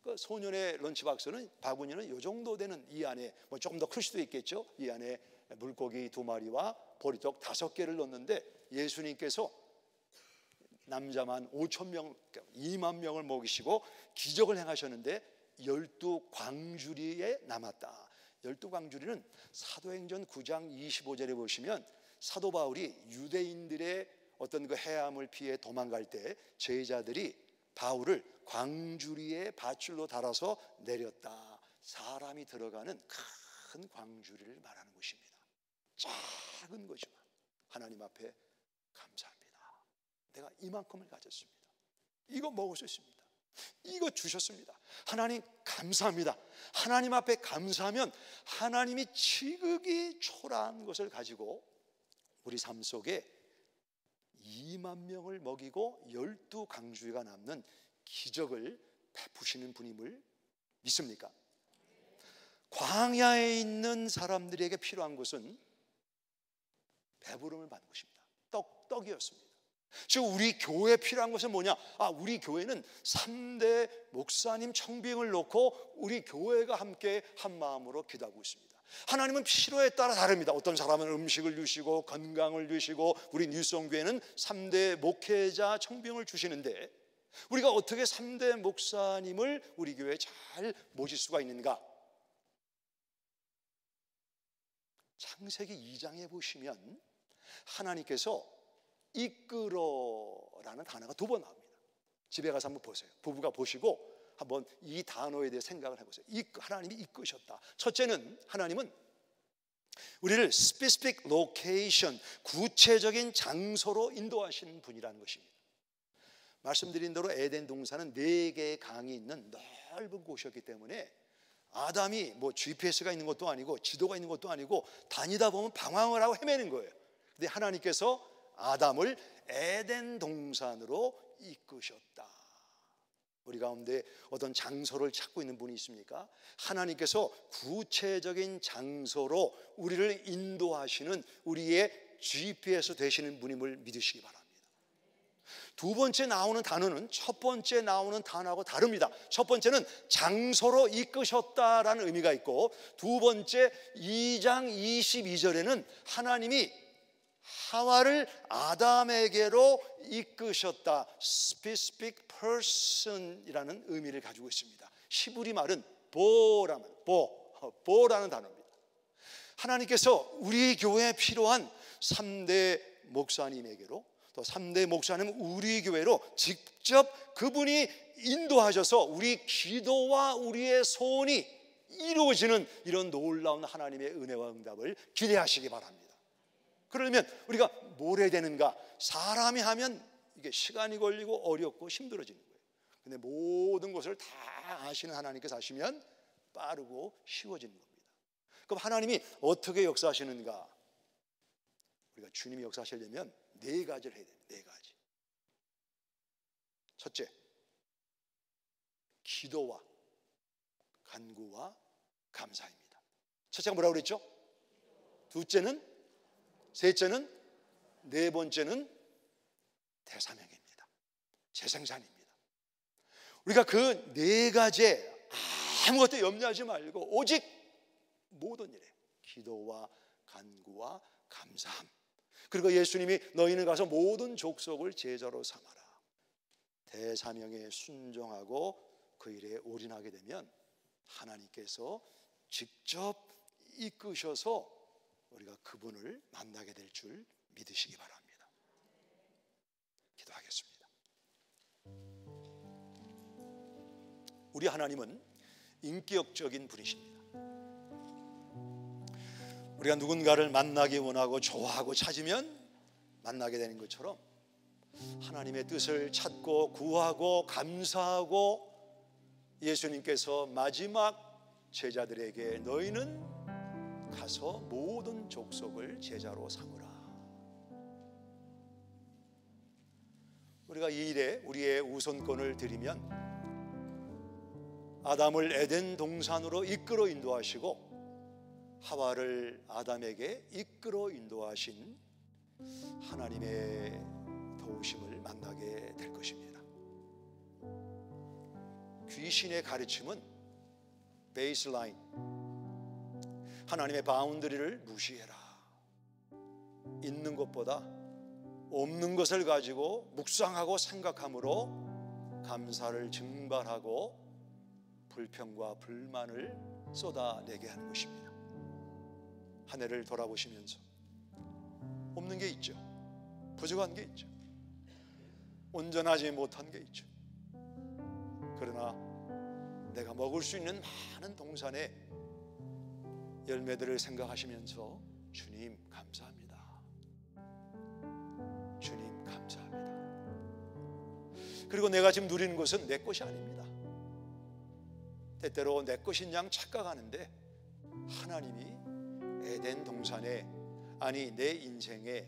그 소년의 런치박스는 바구니는 이 정도 되는 이 안에 뭐 조금 더 클 수도 있겠죠. 이 안에 물고기 2마리와 보리떡 5개를 넣었는데 예수님께서 남자만 5,000명, 2만 명을 먹이시고 기적을 행하셨는데 12광주리에 남았다. 12광주리는 사도행전 9장 25절에 보시면 사도 바울이 유대인들의 어떤 그 해함을 피해 도망갈 때 제자들이 바울을 광주리에 밧줄로 달아서 내렸다. 사람이 들어가는 큰 광주리를 말하는 것입니다. 작은 거지만 하나님 앞에 감사합니다. 내가 이만큼을 가졌습니다. 이거 먹을 수 있습니다. 이거 주셨습니다. 하나님 감사합니다. 하나님 앞에 감사하면 하나님이 지극히 초라한 것을 가지고 우리 삶 속에 2만 명을 먹이고 12강주가 남는 기적을 베푸시는 분임을 믿습니까? 광야에 있는 사람들에게 필요한 것은 배부름을 받는 것입니다. 떡이었습니다. 지금 우리 교회에 필요한 것은 뭐냐? 우리 교회는 3대 목사님 청빙을 놓고 우리 교회가 함께 한 마음으로 기도하고 있습니다. 하나님은 필요에 따라 다릅니다. 어떤 사람은 음식을 주시고 건강을 주시고, 우리 뉴스온교회는 3대 목회자 청빙을 주시는데 우리가 어떻게 3대 목사님을 우리 교회에 잘 모실 수가 있는가? 창세기 2장에 보시면 하나님께서 이끌어라는 단어가 2번 나옵니다. 집에 가서 한번 보세요. 부부가 보시고 한번 이 단어에 대해 생각을 해보세요. 하나님이 이끄셨다. 첫째는 하나님은 우리를 specific location, 구체적인 장소로 인도하시는 분이라는 것입니다. 말씀드린 대로 에덴 동산은 4개의 강이 있는 넓은 곳이었기 때문에 아담이 뭐 GPS가 있는 것도 아니고 지도가 있는 것도 아니고 다니다 보면 방황을 하고 헤매는 거예요. 근데 하나님께서 아담을 에덴 동산으로 이끄셨다. 우리 가운데 어떤 장소를 찾고 있는 분이 있습니까? 하나님께서 구체적인 장소로 우리를 인도하시는 우리의 GPS 되시는 분임을 믿으시기 바랍니다. 2번째 나오는 단어는 첫 번째 나오는 단어하고 다릅니다. 첫 번째는 장소로 이끄셨다라는 의미가 있고, 2번째 2장 22절에는 하나님이 하와를 아담에게로 이끄셨다. specific person이라는 의미를 가지고 있습니다. 히브리 말은 보라는 단어입니다. 하나님께서 우리 교회에 필요한 3대 목사님에게로, 또 3대 목사님 우리 교회로 직접 그분이 인도하셔서 우리 기도와 우리의 소원이 이루어지는 이런 놀라운 하나님의 은혜와 응답을 기대하시기 바랍니다. 그러려면 우리가 뭘 해야 되는가? 사람이 하면 이게 시간이 걸리고 어렵고 힘들어지는 거예요. 근데 모든 것을 다 아시는 하나님께서 하시면 빠르고 쉬워지는 겁니다. 그럼 하나님이 어떻게 역사하시는가? 우리가 주님이 역사하시려면 4가지를 해야 돼요. 4가지. 첫째, 기도와 간구와 감사입니다. 첫째가 뭐라고 그랬죠? 둘째는, 셋째는, 4번째는 대사명입니다. 재생산입니다. 우리가 그 4가지에 아무것도 염려하지 말고 오직 모든 일에 기도와 간구와 감사함, 그리고 예수님이 너희는 가서 모든 족속을 제자로 삼아라. 대사명에 순종하고 그 일에 올인하게 되면 하나님께서 직접 이끄셔서 우리가 그분을 만나게 될 줄 믿으시기 바랍니다. 기도하겠습니다. 우리 하나님은 인격적인 분이십니다. 우리가 누군가를 만나기 원하고 좋아하고 찾으면 만나게 되는 것처럼 하나님의 뜻을 찾고 구하고 감사하고, 예수님께서 마지막 제자들에게 너희는 가서 모든 족속을 제자로 삼으라. 우리가 이 일에 우리의 우선권을 드리면 아담을 에덴 동산으로 이끌어 인도하시고 하와를 아담에게 이끌어 인도하신 하나님의 도우심을 만나게 될 것입니다. 귀신의 가르침은 베이스라인, 하나님의 바운더리를 무시해라. 있는 것보다 없는 것을 가지고 묵상하고 생각함으로 감사를 증발하고 불평과 불만을 쏟아내게 하는 것입니다. 한 해를 돌아보시면서 없는 게 있죠. 부족한 게 있죠. 온전하지 못한 게 있죠. 그러나 내가 먹을 수 있는 많은 동산의 열매들을 생각하시면서 주님 감사합니다. 주님 감사합니다. 그리고 내가 지금 누리는 것은 내 것이 아닙니다. 때때로 내 것인 양 착각하는데 하나님이 에덴 동산에, 아니 내 인생에,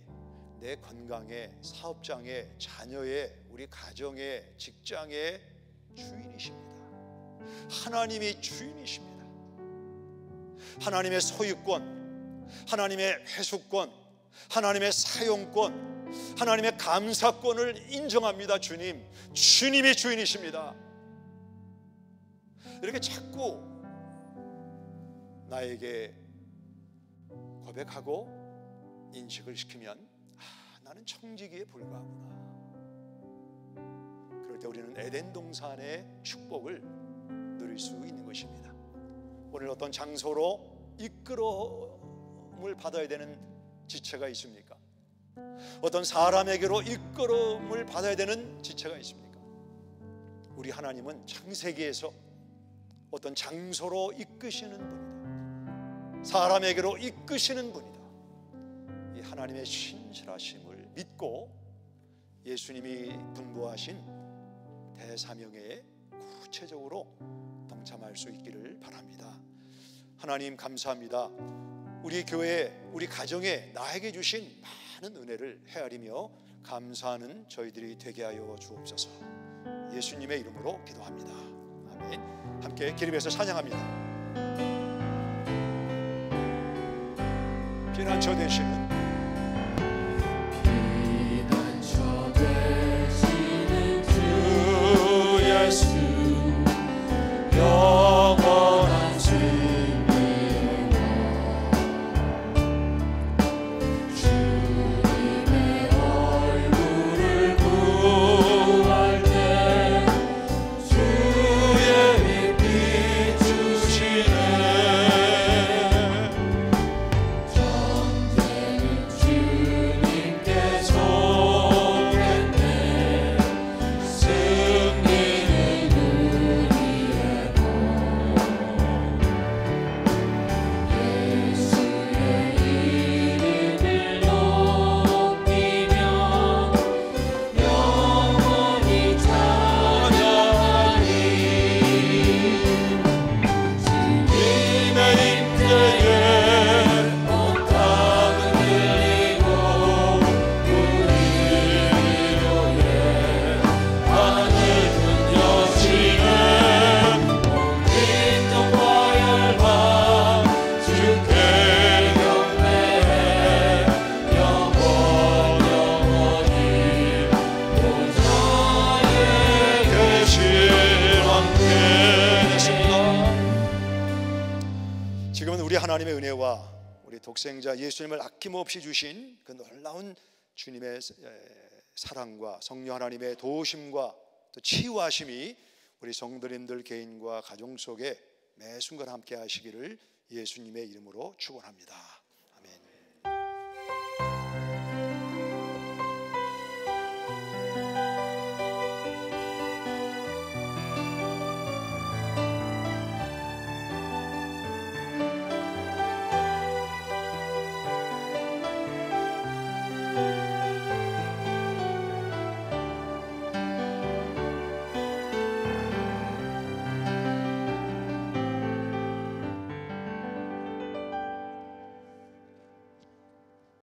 내 건강에, 사업장에, 자녀의, 우리 가정의, 직장의 주인이십니다. 하나님이 주인이십니다. 하나님의 소유권, 하나님의 회수권, 하나님의 사용권, 하나님의 감사권을 인정합니다. 주님이 주인이십니다. 이렇게 자꾸 나에게 고백하고 인식을 시키면 나는 청지기에 불과하구나. 그럴 때 우리는 에덴 동산의 축복을 누릴 수 있는 것입니다. 오늘 어떤 장소로 이끌어옴을 받아야 되는 지체가 있습니까? 어떤 사람에게로 이끌어옴을 받아야 되는 지체가 있습니까? 우리 하나님은 창세기에서 어떤 장소로 이끄시는 분이다, 사람에게로 이끄시는 분이다. 이 하나님의 신실하심을 믿고 예수님이 분부하신 대사명에 구체적으로 동참할 수 있기를 바랍니다. 하나님 감사합니다. 우리 교회, 우리 가정에 나에게 주신 많은 은혜를 헤아리며 감사하는 저희들이 되게 하여 주옵소서. 예수님의 이름으로 기도합니다. 아멘. 함께 기립에서 찬양합니다. 피난처 되시는 주 예수, 영원한 승리와 주님의 얼굴을 구할 때 주의 빛 비추시네. 전쟁은 주님께 속했네. 승리는 우리의 것. 예수의 이름을 높이며 영원히 찬양하리. 주님의 임재에 온 땅은 들리고 우리 위로에 하늘은 여시네. 온 민족과 열방 주께 경배해. 영원히 보좌에 계신 왕께 됐습니다. 지금은 우리 하나님의 은혜와 우리 독생자 예수님을 아낌없이 주신 그 놀라운 주님의 사랑과 성령 하나님의 도우심과 또 치유하심이 우리 성도님들 개인과 가정 속에 매 순간 함께 하시기를 예수님의 이름으로 축원합니다.